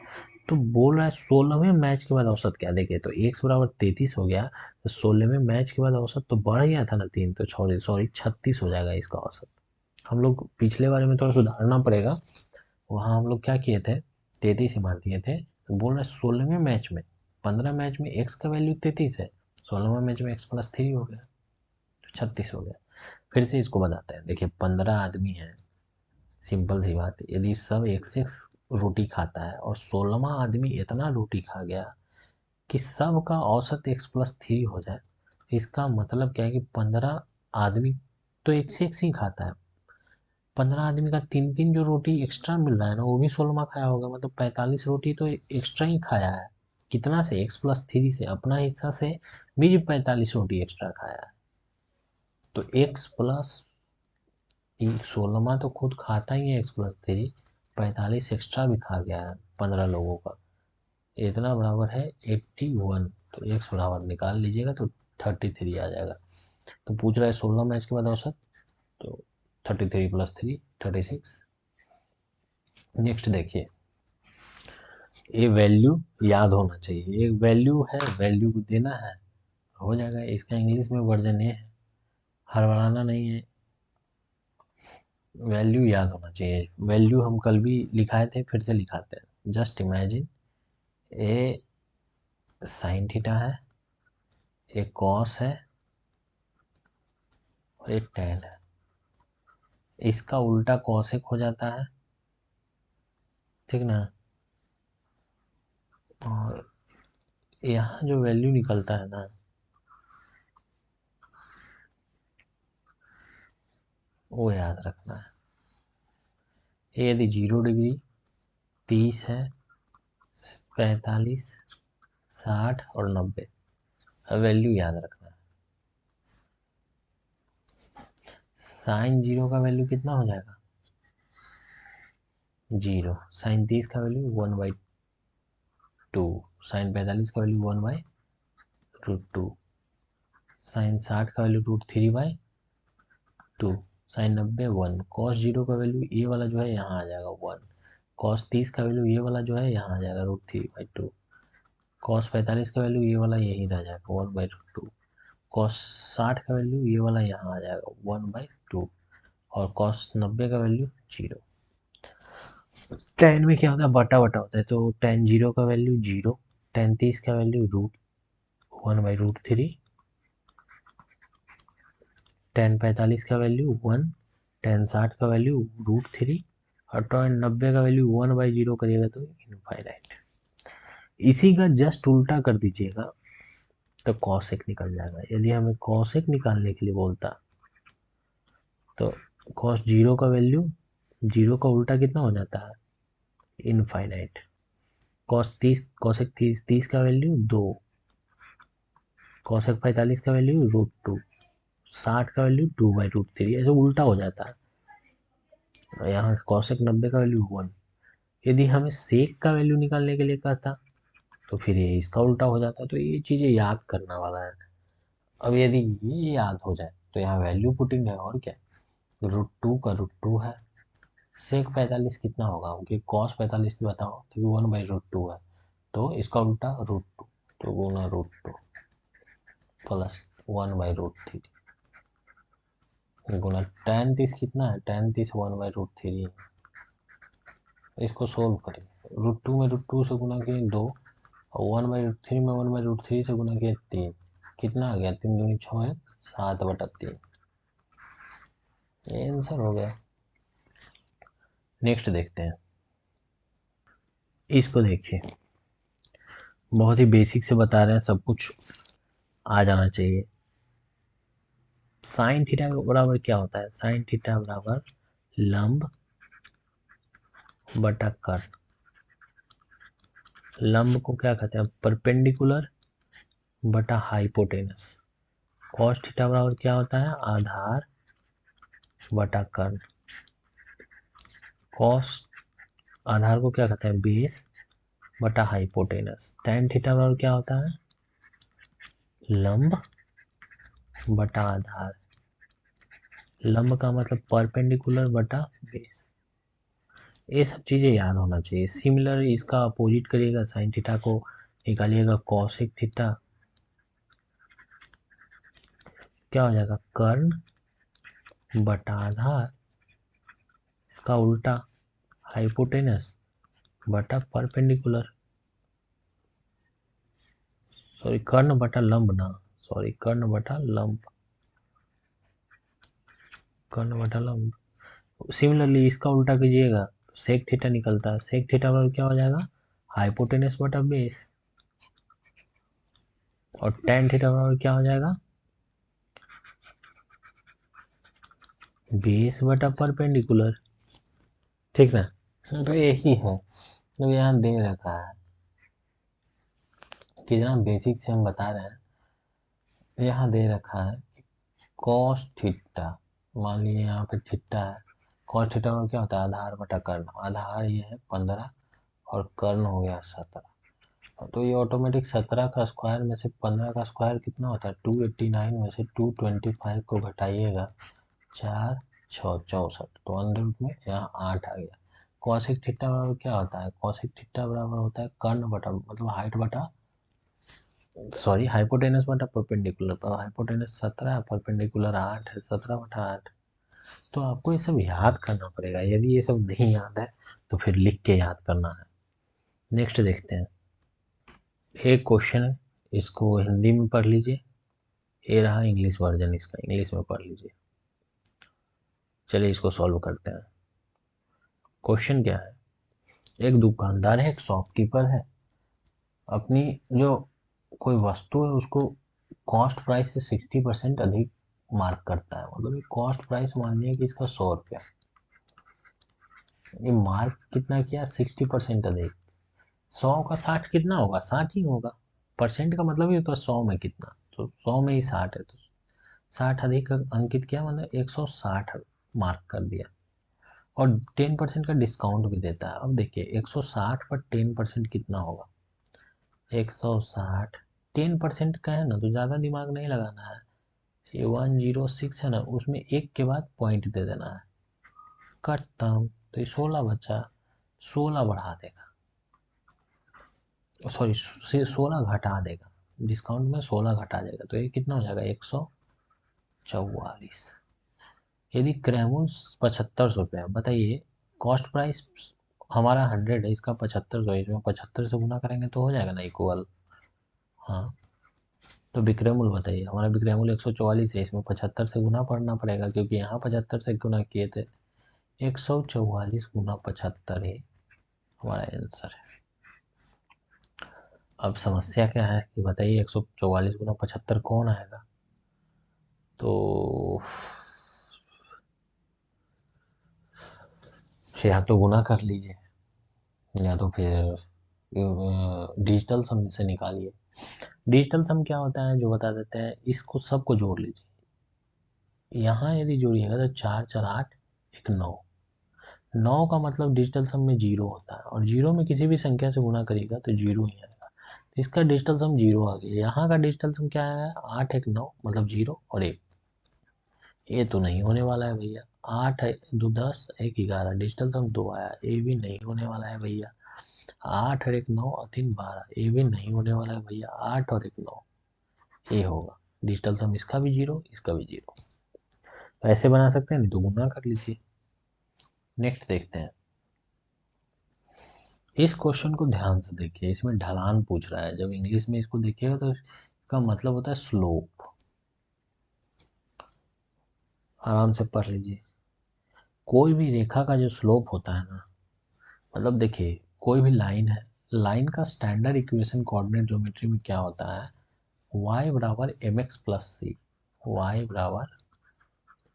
तो बोल रहा है 16वें मैच के बाद औसत क्या, देखे तो एक्स बराबर 33 हो गया, तो 16वें मैच के बाद औसत तो बढ़ गया था ना 3, तो सॉरी 36 हो जाएगा इसका औसत। हम लोग पिछले बारे में थोड़ा सुधारना पड़ेगा, वहाँ हम लोग क्या किए थे 33 ही मार दिए थे। तो बोल रहा है 16वें मैच में, 15 मैच में एक्स का वैल्यू 33 है, 16वें मैच में एक्स प्लस 3 हो गया तो 36 हो गया। फिर से इसको बताते हैं। देखिए 15 आदमी हैं, सिंपल सी बात, यदि सब एक से एक रोटी खाता है और 16वां आदमी इतना रोटी खा गया कि सब का औसत एक्स प्लस 3 हो जाए, इसका मतलब क्या है कि 15 आदमी तो एक से एक ही खाता है, 15 आदमी का 3-3 जो रोटी एक्स्ट्रा मिल रहा है ना वो भी 16वां खाया होगा, मतलब 45 रोटी तो एक्स्ट्रा ही खाया है। कितना से, एक्स प्लस 3 से, अपना हिस्सा से भी 45 रोटी एक्स्ट्रा खाया है। तो एक्स प्लस 16वां तो खुद खाता ही है एक्स प्लस 3, 45 एक्स्ट्रा भी खा गया है 15 लोगों का, इतना बराबर है 81। तो एक्स बराबर निकाल लीजिएगा तो 33 आ जाएगा। तो पूछ रहा है 16 मैच के बाद औसत, तो 33 प्लस 3 36। नेक्स्ट देखिए, ये वैल्यू याद होना चाहिए, एक वैल्यू है, वैल्यू को देना है, हो जाएगा। इसका इंग्लिश में वर्जन ये है, हड़बड़ाना नहीं है, वैल्यू याद होना चाहिए। वैल्यू हम कल भी लिखाए थे, फिर से लिखाते हैं। जस्ट इमेजिन ए साइन थीटा है, एक कॉस है और एक टैन है। इसका उल्टा कॉसेक हो जाता है, ठीक ना। और यहाँ जो वैल्यू निकलता है ना वो याद रखना है। ये यदि 0 डिग्री 30 है, 45, 60 और 90। अब वैल्यू याद रखना है। साइन 0 का वैल्यू कितना हो जाएगा? 0। साइन 30 का वैल्यू 1/2। साइन 45 का वैल्यू 1/√2। साइन 60 का वैल्यू √3/2। साइन 90 1। कॉस 0 का वैल्यू ये वाला जो है यहाँ आ जाएगा 1। कॉस 30 का वैल्यू ये वाला जो है यहाँ आ जाएगा √3/2। कॉस 45 का वैल्यू ये वाला यही रह जाएगा 1/2। कॉस 60 का वैल्यू ये वाला यहाँ आ जाएगा 1/2। और कॉस 90 का वैल्यू 0। टेन में क्या होता है? बटा बटा होता है, तो टेन 0 का वैल्यू 0। टेन 30 का वैल्यू √1/√3। टेन 45 का वैल्यू 1। टेन 60 का वैल्यू √3। और टेन 90 का वैल्यू 1/0 करिएगा तो इनफाइनाइट। इसी का जस्ट उल्टा कर दीजिएगा तो कॉसेक निकल जाएगा। यदि हमें कॉसेक निकालने के लिए बोलता तो कॉस 0 का वैल्यू 0 का उल्टा कितना हो जाता है? इनफाइनाइट। कॉसेक 30 का वैल्यू 2। कॉसेक 45 का वैल्यू √2। 60 का वैल्यू 2/√3। ऐसे उल्टा हो जाता है। यहाँ कॉसेक 90 का वैल्यू 1। यदि हमें सेक का वैल्यू निकालने के लिए कहता तो फिर ये इसका उल्टा हो जाता। तो ये चीज़ें याद करने वाला है। अब यदि ये याद हो जाए तो यहाँ वैल्यू पुटिंग है और क्या। √2 का √2 है। सेक 45 कितना होगा? क्योंकि कॉस 45 बताओ क्योंकि 1/√2 है, तो इसका उल्टा √2। तो गुना √2 प्लस 1/√3 गुना tan 30 कितना है? tan 30 1/√3 है। इसको सोल्व करें। √2 में √2 से गुना किए 2 और 1/√3 में 1/√3 से गुना किए 3। कितना आ गया? 3 दूनी 6 है, 7/3। ये आंसर हो गया। नेक्स्ट देखते हैं। इसको देखिए, बहुत ही बेसिक से बता रहे हैं, सब कुछ आ जाना चाहिए। साइन थीटा बराबर क्या होता है? साइन थीटा बराबर लंब बटा कर्ण। लंब को क्या कहते हैं? परपेंडिकुलर बटा हाइपोटेनस। कॉस थीटा बराबर क्या होता है? आधार बटा कर्ण। कॉस आधार को क्या कहते हैं? बेस बटा हाइपोटेनस। tan थीटा बराबर क्या होता है? लंब बटा आधार। लंब का मतलब परपेंडिकुलर बटा बेस। ये सब चीज़ें याद होना चाहिए। सिमिलर इसका अपोजिट करिएगा, साइन थीटा को निकालिएगा कॉसेक थीटा, क्या हो जाएगा? कर्ण बटा आधार। इसका उल्टा हाइपोटेनस बटा परपेंडिकुलर। सॉरी, कर्ण बटा लंब ना, सॉरी, कर्ण बटा लंब। कर्ण बटा लंब। सिमिलरली इसका उल्टा कीजिएगा, सेक थीटा निकलता है। सेक थीटा बराबर क्या हो जाएगा? हाइपोटेनस बटा बेस। और tan थीटा बराबर क्या हो जाएगा? बेस बटा परपेंडिकुलर। ठीक ना? तो यही है, तो यहाँ दे रखा है, कितना बेसिक से हम बता रहे हैं। यहाँ दे रखा है कॉस थीटा, मान लीजिए यहाँ पे थीटा है। कॉस थीटा में क्या होता है? आधार बटा कर्ण। आधार ये है 15 और कर्ण हो गया 17। तो ये ऑटोमेटिक 17 का स्क्वायर में से 15 का स्क्वायर कितना होता है? 289 में से 225 को घटाइएगा, 4 6 64, तो अंडर रूट में यहाँ 8 आ गया। कॉसेक थीटा बराबर क्या होता है? कॉसेक थीटा बराबर होता है कर्ण बटा, मतलब हाइट बटा, सॉरी, हाइपोटेनस बटा परपेंडिकुलर। तो हाइपोटेनस 17 है, परपेंडिकुलर 8 है, 17/8। तो आपको ये सब याद करना पड़ेगा। यदि ये सब नहीं याद है तो फिर लिख के याद करना है। नेक्स्ट देखते हैं। एक क्वेश्चन है, इसको हिंदी में पढ़ लीजिए। ये रहा इंग्लिश वर्जन, इसका इंग्लिश में पढ़ लीजिए। चलिए इसको सॉल्व करते हैं। क्वेश्चन क्या है? एक दुकानदार है, एक शॉपकीपर है, अपनी जो कोई वस्तु है उसको कॉस्ट प्राइस से 60% अधिक मार्क करता है। मतलब ये कॉस्ट प्राइस मान लिया कि इसका 100 रुपया, ये मार्क कितना किया? 60% अधिक। 100 का 60 कितना होगा, 60 ही होगा। परसेंट का मतलब ही होता है 100 में कितना, तो 100 में ही 60 है, तो 60 अधिक अंकित किया मतलब 160 मार्क कर दिया। और 10% का डिस्काउंट भी देता है। अब देखिए 160 पर 10% कितना होगा, 160 10% का है ना, तो ज़्यादा दिमाग नहीं लगाना है। ये 106 है ना, उसमें एक के बाद पॉइंट दे देना है, खत्म। तो ये 16 बचा, 16 बढ़ा देगा, सॉरी 16 घटा देगा, डिस्काउंट में 16 घटा देगा, तो ये कितना हो जाएगा 144। यदि क्रैमुल्स 75 रुपये, बताइए कॉस्ट प्राइस हमारा 100 है, इसका 75 है, इसमें 75 से गुना करेंगे तो हो जाएगा ना इक्वल। हाँ, तो विक्रयमूल्य बताइए, हमारा विक्रयमूल्य 144 है, इसमें 75 से गुना पड़ना पड़ेगा क्योंकि यहाँ 75 से गुना किए थे। 144 गुना 75 ही हमारा आंसर है। अब समस्या क्या है कि बताइए 144 गुना 75 कौन आएगा, तो या तो गुना कर लीजिए या तो फिर डिजिटल सम से निकालिए। डिजिटल सम क्या होता है जो बता देते हैं, इसको सबको जोड़ लीजिए। यहाँ यदि जोड़िएगा तो 4 4 8 1 9, 9 का मतलब डिजिटल सम में जीरो होता है, और जीरो में किसी भी संख्या से गुना करिएगा तो जीरो ही आएगा, तो इसका डिजिटल सम जीरो आ गया। यहाँ का डिजिटल सम क्या है, 8 1 9 मतलब जीरो और एक, ये तो नहीं होने वाला है भैया। 8 2 10 1 11, डिजिटल सम 2 आया, ये भी नहीं होने वाला है भैया। 8 और 1 9 और 3 12, ये भी नहीं होने वाला है भैया। 8 और 1 9, ये होगा डिजिटल सम, इसका भी जीरो इसका भी जीरो। तो ऐसे बना सकते हैं, नहीं तो गुना कर लीजिए। नेक्स्ट देखते हैं, इस क्वेश्चन को ध्यान से देखिए, इसमें ढलान पूछ रहा है। जब इंग्लिश में इसको देखिएगा तो इसका मतलब होता है स्लोप। आराम से पढ़ लीजिए। कोई भी रेखा का जो स्लोप होता है ना, मतलब देखिए कोई भी लाइन है, लाइन का स्टैंडर्ड इक्वेशन कोऑर्डिनेट ज्योमेट्री में क्या होता है, y बराबर एम एक्स प्लस सी, वाई बराबर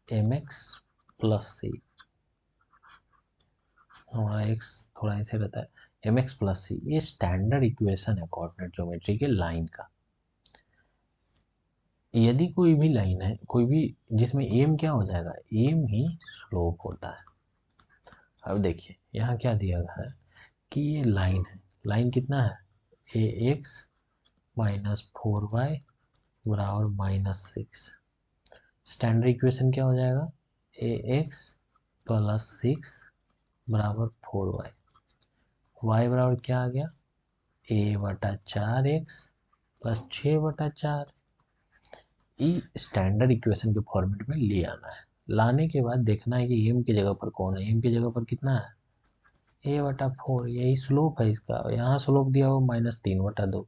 एम एक्स प्लस सी, हमारा एक्स थोड़ा ऐसे रहता है, एम एक्स प्लस सी, ये स्टैंडर्ड इक्वेशन है कोऑर्डिनेट ज्योमेट्री के लाइन का। यदि कोई भी लाइन है, कोई भी जिसमें एम क्या हो जाएगा, एम ही स्लोप होता है। अब देखिए यहाँ क्या दिया गया है कि ये लाइन है, लाइन कितना है, ए एक्स माइनस 4y बराबर -6। स्टैंडर्ड इक्वेशन क्या हो जाएगा, ए एक्स प्लस 6 बराबर 4y, y बराबर क्या आ गया, ए बटा 4x प्लस 6/4। ई स्टैंडर्ड इक्वेशन के फॉर्मेट में ले आना है। लाने के बाद देखना है कि एम की जगह पर कौन है, एम की जगह पर कितना है, a/4, यही स्लोप है इसका। यहाँ स्लोप दिया हुआ -3/2,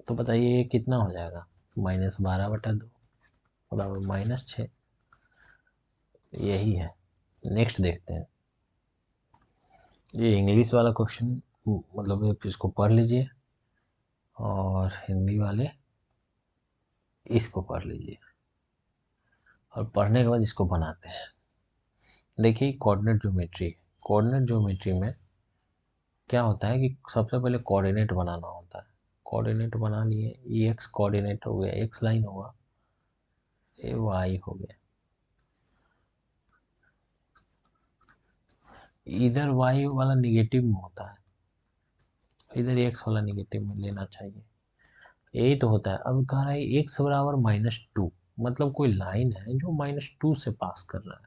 तो बताइए ये कितना हो जाएगा, -12/2 बराबर -6, यही है। नेक्स्ट देखते हैं, ये इंग्लिश वाला क्वेश्चन, मतलब आप इसको पढ़ लीजिए और हिंदी वाले इसको पढ़ लीजिए, और पढ़ने के बाद इसको बनाते हैं। देखिए कोऑर्डिनेट ज्योमेट्री, कोऑर्डिनेट ज्योमेट्री में क्या होता है कि सबसे पहले कोऑर्डिनेट बनाना होता है। कोऑर्डिनेट बना लिए, ये एक्स कोऑर्डिनेट हो गया, एक्स लाइन होगा, ये वाई हो गया, इधर वाई वाला निगेटिव में होता है, इधर एक्स वाला निगेटिव में लेना चाहिए, यही तो होता है। अब कह रहा है एक्स बराबर -2, मतलब कोई लाइन है जो -2 से पास कर रहा है।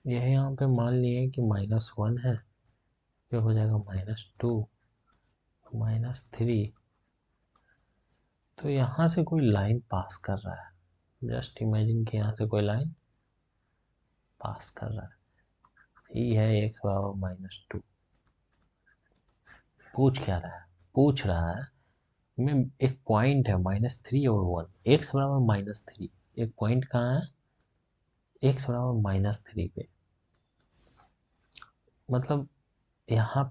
यह यहाँ पे मान लिए कि -1 है, फिर हो जाएगा -2 -3, तो यहाँ से कोई लाइन पास कर रहा है। जस्ट इमेजिन कि यहाँ से कोई लाइन पास कर रहा है, ये है एक्स बराबर -2। पूछ क्या रहा है, पूछ रहा है मैं, एक पॉइंट है -3 और 1, एक्स बराबर -3, एक पॉइंट कहाँ है, एक्स बराबर -3 पे, मतलब यहाँ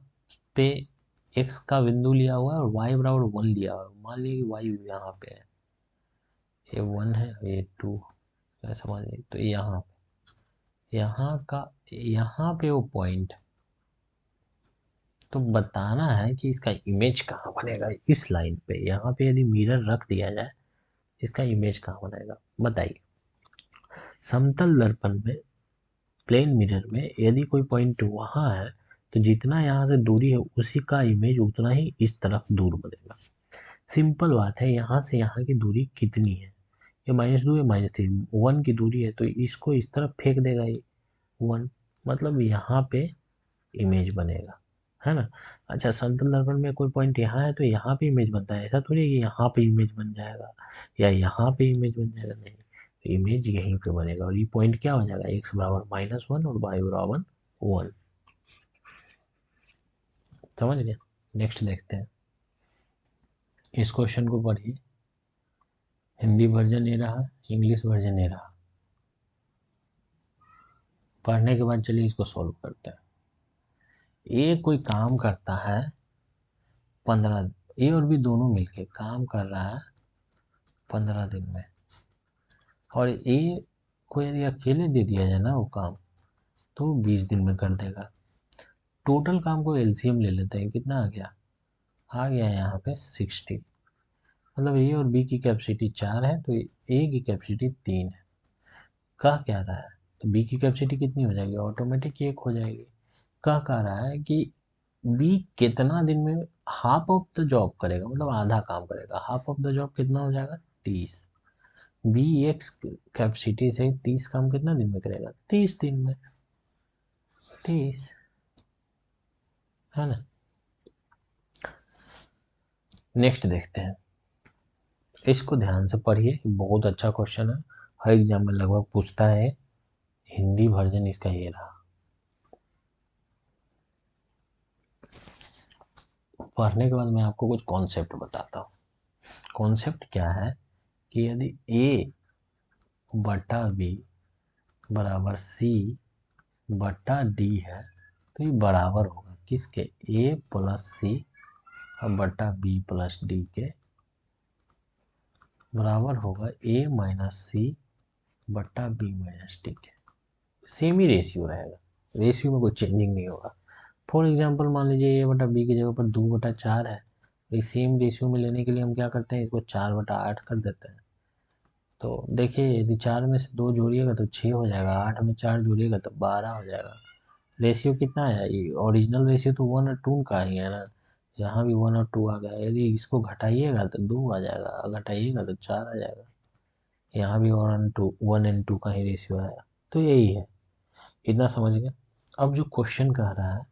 पे एक्स का बिंदु लिया हुआ है और वाई बराबर 1 लिया हुआ है। मान लिया कि वाई यहाँ पे है, ये 1 है ये 2, ऐसा मान लीजिए। तो यहाँ का यहाँ पे वो पॉइंट, तो बताना है कि इसका इमेज कहाँ बनेगा। इस लाइन पे यहाँ पे यदि मिरर रख दिया जाए, इसका इमेज कहाँ बनेगा बताइए। समतल दर्पण में, प्लेन मिरर में यदि कोई पॉइंट वहाँ है तो जितना यहाँ से दूरी है उसी का इमेज उतना ही इस तरफ दूर बनेगा। सिंपल बात है, यहाँ से यहाँ की दूरी कितनी है, ये -2 या -3, 1 की दूरी है तो इसको इस तरफ फेंक देगा ये 1, मतलब यहाँ पे इमेज बनेगा, है ना। अच्छा, समतल दर्पण में कोई पॉइंट यहाँ है तो यहाँ पे इमेज बनता है, ऐसा थोड़ी है कि यहाँ पे इमेज बन जाएगा या यहाँ पे इमेज बन जाएगा, नहीं, तो इमेज यहीं पे बनेगा और ये पॉइंट क्या हो जाएगा, x बराबर -1 और y बराबर 1। समझ गया। नेक्स्ट देखते हैं, इस क्वेश्चन को पढ़िए। हिंदी वर्जन ये रहा, इंग्लिश वर्जन ये रहा। पढ़ने के बाद चलिए इसको सॉल्व करते हैं। ए कोई काम करता है 15, ए और बी दोनों मिलके काम कर रहा है 15 दिन में, और ए को यदि अकेले दे दिया जाए ना वो काम, तो 20 दिन में कर देगा। टोटल काम को एलसीएम ले लेते हैं, कितना आ गया यहाँ पे 60। मतलब ए और बी की कैपेसिटी 4 है तो ए की कैपेसिटी 3 है। कह क्या रहा है, तो बी की कैपेसिटी कितनी हो जाएगी, ऑटोमेटिक 1 हो जाएगी। कह रहा है कि बी कितना दिन में हाफ ऑफ द जॉब करेगा, मतलब आधा काम करेगा। हाफ ऑफ द जॉब कितना हो जाएगा, 30। बी एक्स कैपेसिटी से 30 काम कितना दिन में करेगा, 30 दिन में, 30, है ना। नेक्स्ट देखते हैं, इसको ध्यान से पढ़िए, बहुत अच्छा क्वेश्चन है, हर एग्जाम में लगभग पूछता है। हिंदी वर्जन इसका ये रहा। पढ़ने के बाद मैं आपको कुछ कॉन्सेप्ट बताता हूँ। कॉन्सेप्ट क्या है कि यदि ए बटा बी बराबर सी बटा डी है तो ये बराबर होगा किसके, ए प्लस सी बटा बी प्लस डी के बराबर होगा ए माइनस सी बटा बी माइनस डी के। सेम ही रेशियो रहेगा, रेशियो में कोई चेंजिंग नहीं होगा। फॉर एग्जांपल मान लीजिए ए बटा बी की जगह पर 2/4 है, तो सेम रेशियो में लेने के लिए हम क्या करते हैं, इसको 4/8 कर देते हैं। तो देखिए, यदि 4 में से 2 जोड़िएगा तो 6 हो जाएगा, 8 में 4 जोड़िएगा तो 12 हो जाएगा। रेशियो कितना है, ये ओरिजिनल रेशियो तो 1 और 2 का ही है ना, यहाँ भी 1 और 2 आ गया। यदि इसको घटाइएगा तो 2 आ जाएगा, घटाइएगा तो 4 आ जाएगा। यहाँ भी 1 और 2 का ही रेशियो आया। तो यही है, इतना समझ गए। अब जो क्वेश्चन कह रहा है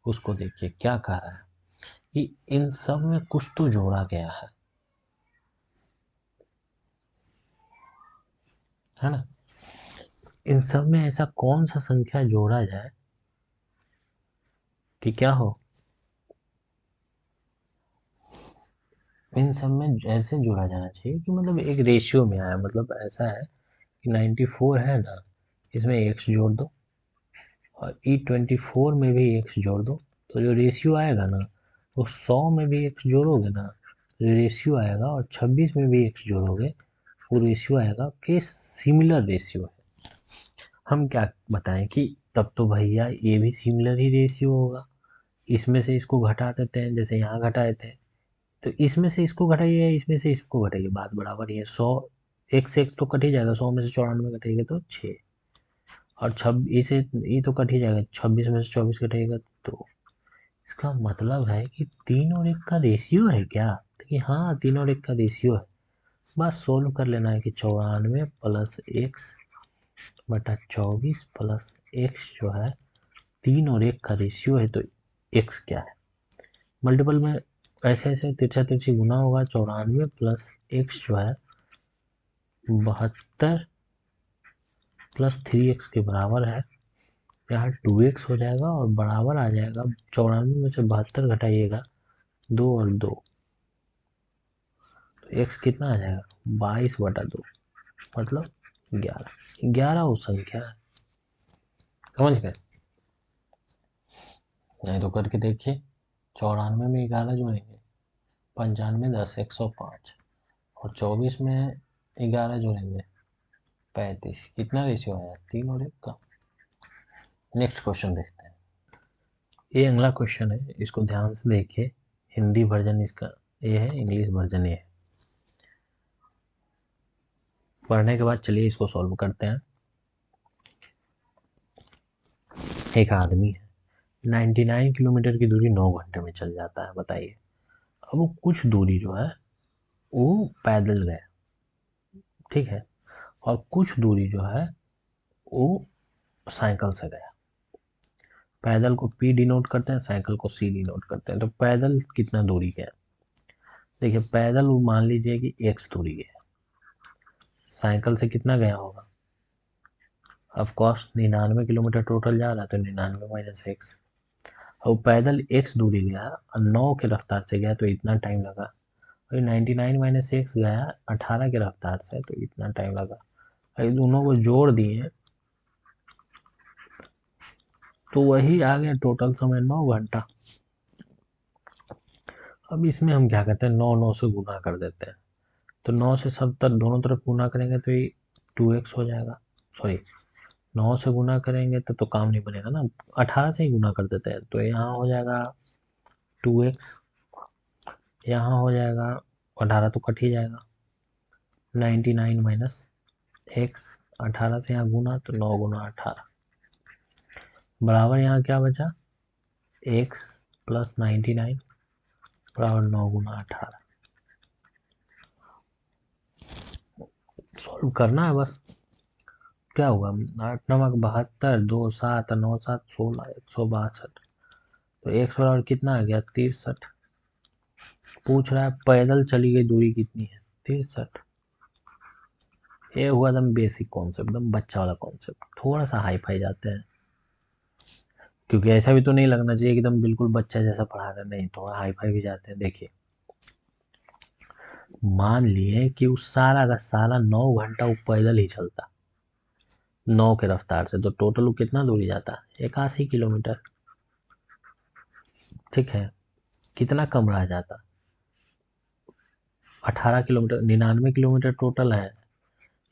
उसको देखिए, क्या कह रहा है कि इन सब में कुछ तो जोड़ा गया है ना। इन सब में ऐसा कौन सा संख्या जोड़ा जाए कि क्या हो, इन सब में ऐसे जोड़ा जाना चाहिए कि मतलब एक रेशियो में आया। मतलब ऐसा है कि 94 है ना, इसमें एक्स जोड़ दो, और E24 में भी एक्स जोड़ दो, तो जो रेशियो आएगा ना वो 100 में भी एक्स जोड़ोगे ना तो रेशियो आएगा, और 26 में भी एक्स जोड़ोगे वो रेशियो आएगा कि सिमिलर रेशियो है। हम क्या बताएं कि तब तो भैया ये भी सिमिलर ही रेशियो होगा। इसमें से इसको घटा देते हैं, जैसे यहाँ घटाए थे, तो इसमें से इसको घटाइए, इसमें से इसको घटाइए, बात बराबर ही है। 100 एक से एक तो कट ही जाएगा, 100 में से 94 घटाइएगा तो 6, और 26 से ये तो कट ही जाएगा, 26 में से 24 घटाइएगा तो। इसका मतलब है कि 3 और 1 का रेशियो है क्या, तो कि हाँ 3 और 1 का रेशियो है। बस सोल्व कर लेना है कि 94 प्लस एक्स बटा 24 प्लस एक्स जो है 3 और 1 का रेशियो है, तो एक्स क्या है। मल्टीपल में ऐसे ऐसे तिरछा तिरछी गुना होगा, 94 प्लस एक्स जो है 72 प्लस 3x के बराबर है। यहाँ 2x हो जाएगा और बराबर आ जाएगा, 94 में से 72 घटाइएगा 2 और 2, तो x कितना आ जाएगा, 22/2, मतलब 11। 11 वो संख्या है, समझ गए। नहीं तो करके देखिए, 94 में 11 जोड़ेंगे, 95 10 105, और 24 में 11 जोड़ेंगे 35, कितना रेशियो आया, 3 और 1 का। नेक्स्ट क्वेश्चन देखते हैं। ये अगला क्वेश्चन है, इसको ध्यान से देखिए। हिंदी वर्जन इसका ये है, इंग्लिश वर्जन ये है। पढ़ने के बाद चलिए इसको सॉल्व करते हैं। एक आदमी है, 99 किलोमीटर की दूरी 9 घंटे में चल जाता है, बताइए। अब वो कुछ दूरी जो है वो पैदल गया, ठीक है, और कुछ दूरी जो है वो साइकिल से गया। पैदल को P डिनोट करते हैं, साइकिल को C डिनोट करते हैं। तो पैदल कितना दूरी गया? देखिए पैदल वो मान लीजिए कि x दूरी गया, साइकिल से कितना गया होगा? ऑफ कोर्स 99 किलोमीटर टोटल जा रहा है, तो 99 माइनस एक्स। अब पैदल x दूरी गया और 9 के रफ्तार से गया, तो इतना टाइम लगा। और 99 माइनस एक्स गया 18 के रफ्तार से, तो इतना टाइम लगा। और दोनों को जोड़ दिए तो वही आ गया टोटल समय 9 घंटा। अब इसमें हम क्या करते हैं, 9 से गुना कर देते हैं। तो 9 से सब तरफ दोनों तरफ गुना करेंगे तो ये 2x हो जाएगा। सॉरी, 9 से गुना करेंगे तो काम नहीं बनेगा ना, 18 से ही गुना कर देते हैं। तो यहाँ हो जाएगा 2x, यहाँ हो जाएगा 18 तो कट ही जाएगा, 99 माइनस एक्स। 18 से यहाँ गुना तो 9 गुना 18 बराबर यहाँ क्या बचा, x प्लस 99 बराबर 9 गुना 18। सॉल्व करना है बस। क्या होगा, 8×9 = 72, 2 7 9 7 16 162। तो x बराबर कितना आ गया, 63। पूछ रहा है पैदल चली गई दूरी कितनी है, 63। ये हुआ एकदम बेसिक कॉन्सेप्ट, एकदम बच्चा वाला कॉन्सेप्ट। थोड़ा सा हाई फाई जाते हैं, क्योंकि ऐसा भी तो नहीं लगना चाहिए कि एकदम बिल्कुल बच्चा जैसा पढ़ा रहे, नहीं, थोड़ा हाई फाई भी जाते हैं। देखिए मान लिए कि उस सारा का सारा 9 घंटा वो पैदल ही चलता, 9 के रफ्तार से, तो टोटल वो कितना दूरी जाता, 81 किलोमीटर। ठीक है, कितना कम रह जाता, 18 किलोमीटर। 99 किलोमीटर टोटल है,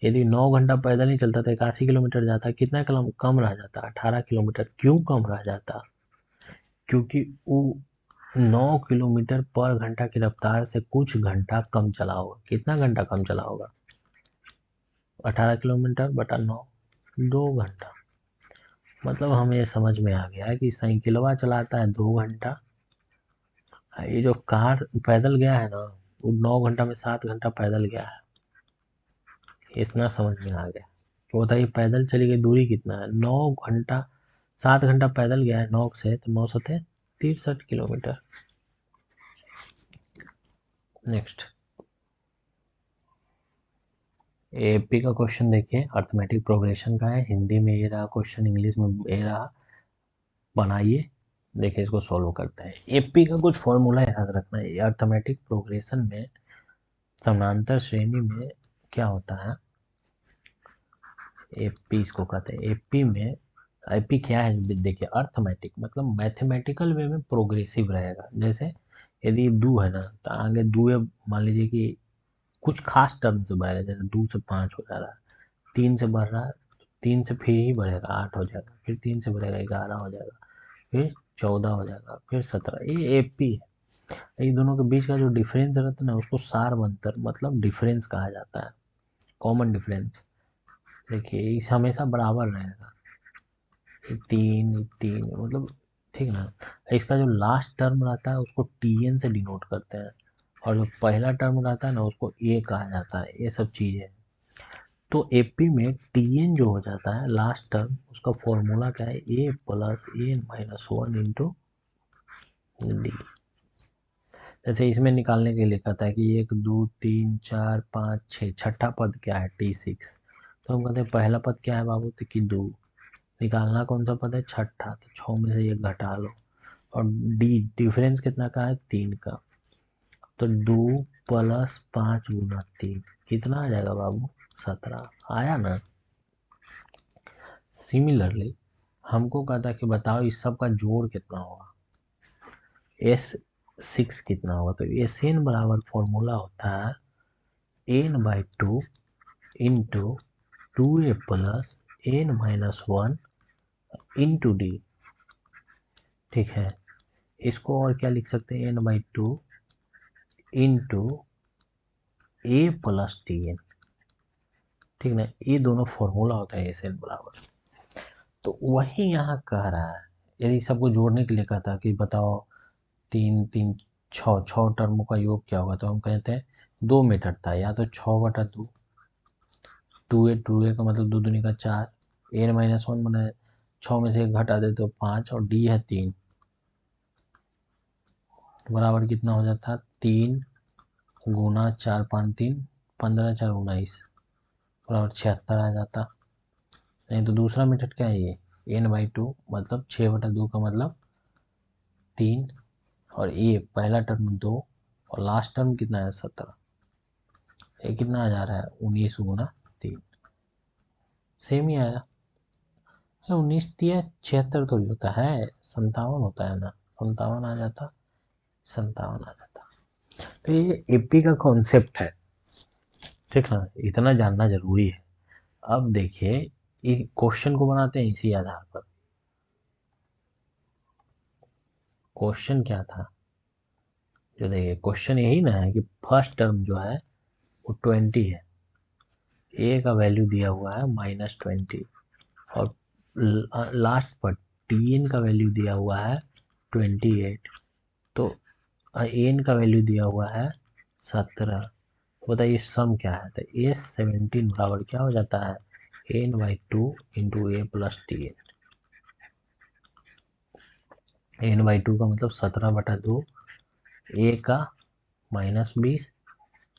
यदि 9 घंटा पैदल ही चलता तो 81 किलोमीटर जाता, कितना कम रह जाता, 18 किलोमीटर। क्यों कम रह जाता, क्योंकि वो 9 किलोमीटर पर घंटा की रफ्तार से कुछ घंटा कम चला होगा। कितना घंटा कम चला होगा, 18 किलोमीटर बटा 9, 2 घंटा। मतलब हमें ये समझ में आ गया है कि साइकिलवा चलाता है 2 घंटा, ये जो कार पैदल गया है ना, वो 9 घंटा में 7 घंटा पैदल गया है। इतना समझ में आ गया। तो बताइए पैदल चली गई दूरी कितना है, 9 घंटा। 7 घंटा पैदल गया है 9 से, तो 9 सते 63 किलोमीटर। नेक्स्ट एपी का क्वेश्चन देखिए, अर्थमेटिक प्रोग्रेशन का है। हिंदी में ये रहा क्वेश्चन, इंग्लिश में ये रहा। बनाइए, देखिए इसको सॉल्व करते हैं। एपी का कुछ फॉर्मूला याद रखना है। अर्थमेटिक प्रोग्रेशन में समानांतर श्रेणी में क्या होता है, एपी इसको कहते हैं। एपी में एपी क्या है, देखिए अर्थमेटिक मतलब मैथमेटिकल वे में प्रोग्रेसिव रहेगा। जैसे यदि 2 है ना, तो आगे 2 मान लीजिए कि कुछ खास टर्म से बढ़ेगा, जैसे 2 से 5 हो जा रहा है, 3 से बढ़ रहा है, 3 से फिर ही बढ़ेगा 8 हो जाएगा, फिर 3 से बढ़ेगा 11 हो जाएगा, फिर 14 हो जाएगा, फिर 17। ये एपी है। ये दोनों के बीच का जो डिफरेंस रहता है ना, उसको सारवंतर मतलब डिफरेंस कहा जाता है, कॉमन डिफरेंस। देखिए इस हमेशा बराबर रहेगा, 3 3 मतलब, ठीक ना। इसका जो लास्ट टर्म रहता है उसको टी एन से डिनोट करते हैं, और जो पहला टर्म रहता है ना उसको ए कहा जाता है। ये सब चीज़ें, तो एपी में टी एन जो हो जाता है लास्ट टर्म, उसका फॉर्मूला क्या है, ए प्लस ए माइनस 1 इंटू डी। जैसे इसमें निकालने के लिए कहता है कि 1 2 3 4 5 6, छठा पद क्या है, T6। तो हम कहते हैं पहला पद क्या है बाबू, तो कि 2। निकालना कौन सा पद है, छठा, तो 6 में से 1 घटा लो। और डी डिफरेंस कितना का है, 3 का। तो 2 प्लस 5 गुना 3 कितना आ जाएगा बाबू, 17 आया ना। सिमिलरली हमको कहता है कि बताओ इस सब का जोड़ कितना होगा, S6 कितना होगा। तो एस एन बराबर फॉर्मूला होता है n/2 into 2a plus n minus 1 into D. ठीक है, इसको और क्या लिख सकते हैं, n/2 into a plus T N. ठीक ना, ये दोनों फॉर्मूला होता है एस एन बराबर। तो वही यहाँ कह रहा है, यदि सबको जोड़ने के लिए कहता कि बताओ तीन तीन छः टर्मों का योग क्या होगा, तो हम कहते हैं 2 मीटर था, या तो 6/2, 2a का मतलब 2 दूनी का 4, n-1 मैंने 6 में से 1 घटा दे तो 5, और d है 3, बराबर कितना हो जाता, 3 गुना 4 5 3 15 4 19, बराबर 76 आ जाता। नहीं तो दूसरा मेथड क्या है, ये n/2 मतलब 6/2 का मतलब 3, और ये पहला टर्म 2, और लास्ट टर्म कितना है 17, ये कितना आ जा रहा है 19 गुना 3, सेम ही आया। 19 दिया 76 थोड़ी होता है, 57 होता है ना, 57 आ जाता, 57 आ जाता। तो ये एपी का कॉन्सेप्ट है, ठीक ना, इतना जानना जरूरी है। अब देखिए, ये क्वेश्चन को बनाते हैं इसी आधार पर। क्वेश्चन क्या था, जो देखिए क्वेश्चन यही ना है कि फर्स्ट टर्म जो है वो 20 है, ए का वैल्यू दिया हुआ है -20, और लास्ट पर टी एन का वैल्यू दिया हुआ है 28, तो एन का वैल्यू दिया हुआ है 17। बताइए सम क्या है, तो ए 17 बराबर क्या हो जाता है, n/2 इंटू ए प्लस टी n/2 का मतलब 17/2, ए का -20,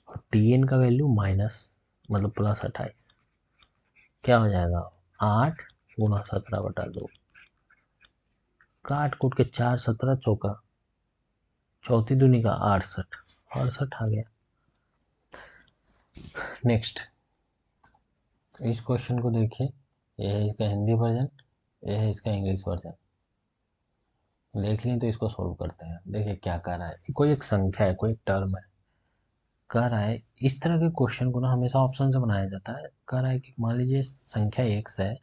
और टी एन का वैल्यू माइनस मतलब +28, क्या हो जाएगा 8 गुना 17/2, काट कूट के 4 17 चौका, चौथी दूनी का 68, 68 आ गया। नेक्स्ट, इस क्वेश्चन को देखिए, ये है इसका हिंदी वर्जन, ये है इसका इंग्लिश वर्जन। देख लें तो इसको सोल्व करते हैं। देखिए क्या कर रहा है, कोई एक संख्या है, कोई एक टर्म है, कह रहा है इस तरह के क्वेश्चन को ना हमेशा ऑप्शन से बनाया जाता है। कह रहा है कि मान लीजिए संख्या x है,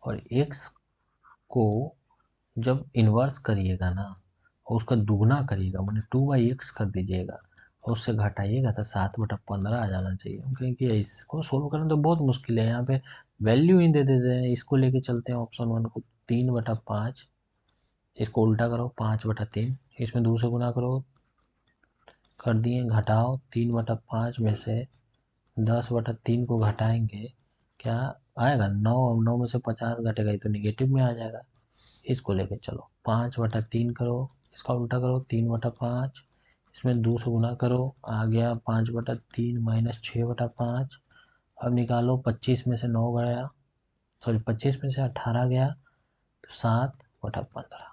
और x को जब इन्वर्स करिएगा ना, और उसका दुगना करिएगा, मैंने 2/x कर दीजिएगा, और उससे घटाइएगा तो 7/15 आ जाना चाहिए। क्योंकि इसको सोल्व करना तो बहुत मुश्किल है, यहाँ पे वैल्यू ही दे देते हैं। इसको लेके चलते हैं ऑप्शन 1 को, 3/5, इसको उल्टा करो 5/3, इसमें 2 से गुना करो, कर दिए, घटाओ 3/5 में से 10/3 को घटाएंगे, क्या आएगा 9, 9 में से 50 घटेगा, ये तो निगेटिव में आ जाएगा। इसको लेके चलो 5/3 करो, इसका उल्टा करो 3/5, इसमें 2 से गुना करो, आ गया 5/3 माइनस 6/5। अब निकालो 25 में से 9 गया, सॉरी 25 में से 18 गया, तो 7/15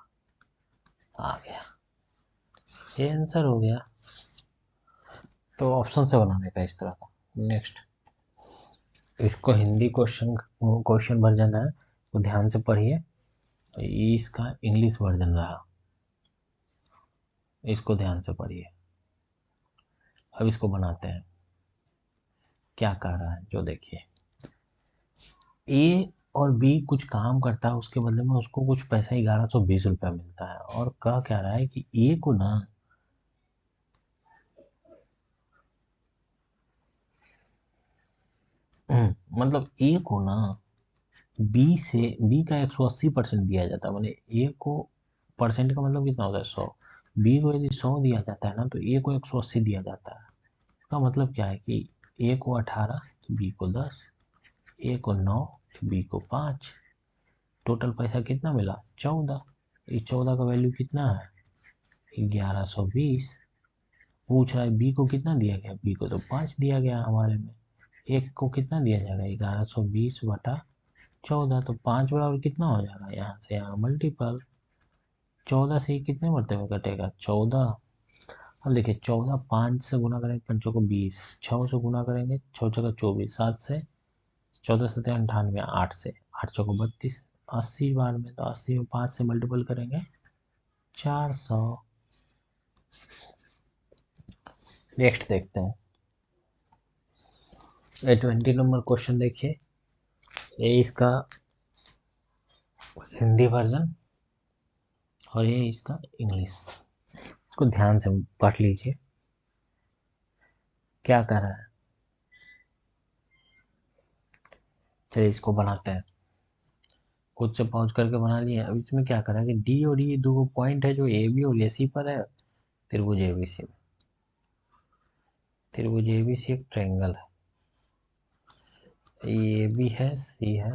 आ गया, ये आंसर हो गया। तो ऑप्शन से बनाने का इस तरह का। नेक्स्ट, इसको हिंदी क्वेश्चन वर्जन है, तो ध्यान से पढ़िए। ये इसका इंग्लिश वर्जन रहा, इसको ध्यान से पढ़िए। अब इसको बनाते हैं, क्या कह रहा है जो देखिए, ए और बी कुछ काम करता है, उसके बदले में उसको कुछ पैसा 1120 रुपया मिलता है, और कह क्या रहा है कि ए को ना मतलब ए को ना बी का 180% दिया जाता है, मैंने ए को परसेंट का मतलब कितना होता है 100, बी को यदि 100 दिया जाता है ना, तो ए को 180 दिया जाता है। इसका मतलब क्या है कि ए को 18 तो बी को 10, ए को 9 तो बी को 5, टोटल पैसा कितना मिला 14। इस 14 का वैल्यू कितना है 1120। पूछ रहा है बी को कितना दिया गया, बी को तो 5 दिया गया हमारे में, एक को कितना दिया जाएगा 1120/14, तो 5 बराबर कितना हो जाएगा, यहाँ से यहाँ मल्टीपल, 14 से कितने मरतबे कटेगा 14। अब देखिए 14 5 से गुना करेंगे, पंचों को 20, 6 से गुना करेंगे 6 चौका 24, 7 से 14 से 98, 8 से 8 चौको 32, 80 बार में, तो 80 में 5 से मल्टीपल करेंगे 400। नेक्स्ट देखते हैं, ये 20 नंबर क्वेश्चन देखिए, ये इसका हिंदी वर्जन, और ये इसका इंग्लिश। इसको ध्यान से पढ़ लीजिए क्या कर रहा है। चलिए इसको बनाते हैं, खुद से पहुंच करके बना लिए। अब इसमें क्या करा है कि डी और ई दो पॉइंट है जो ए बी और ए सी पर है, त्रिभुज ए बी सी में। त्रिभुज ए बी सी एक ट्रायंगल है, ए बी है, सी है,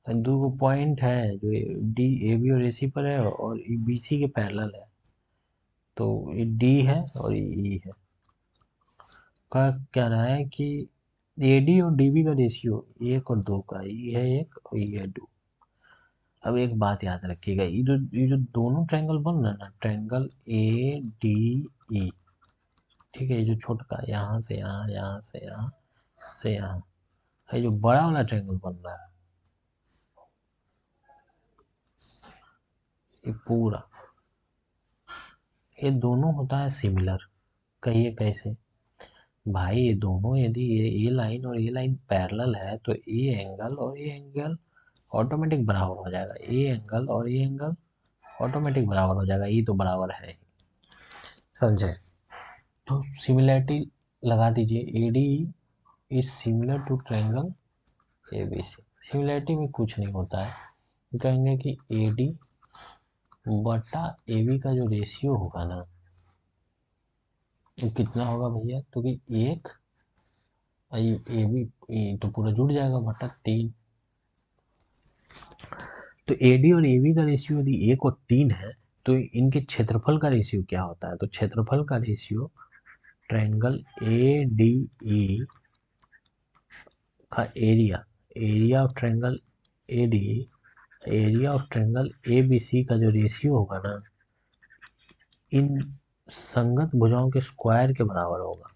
दो पॉइंट है जो डी ए बी और ए सी पर है और बी सी के पैरेलल है। तो ये डी है और ये ई है। का क्या रहा है कि ए डी और डी बी का रेशियो 1 और 2 का, ये है 1 और ये है 2। अब एक बात याद रखिएगा, ये जो दोनों ट्रायंगल बन रहा है ना, ट्रायंगल ए डी ई, ठीक है, ये जो छोटा यहाँ से यहाँ, यहाँ से यहाँ से यहाँ, ये जो बड़ा वाला ट्रायंगल बन रहा है, ये पूरा, ये दोनों होता है सिमिलर। कहिए कैसे भाई? ये दोनों यदि ये लाइन और ये लाइन पैरेलल है तो ये एंगल और ये एंगल ऑटोमेटिक बराबर हो जाएगा। ये एंगल और ये एंगल ऑटोमेटिक बराबर हो जाएगा, ये तो बराबर है ही। समझे? तो सिमिलरिटी लगा दीजिए, A D is similar to triangle A B C. Similarity में कुछ नहीं होता है, कहेंगे कि ए डी बटा ए बी का जो रेशियो होगा ना, वो कितना होगा भैया? तो कि 1 ए बी तो पूरा जुड़ जाएगा बटा 3। तो ए डी और ए बी का रेशियो यदि 1 और 3 है तो इनके क्षेत्रफल का रेशियो क्या होता है? तो क्षेत्रफल का ratio triangle A D E का area, area of triangle A D, area of triangle A B C का जो रेशियो होगा ना, इन संगत भुजाओं के स्क्वायर के बराबर होगा।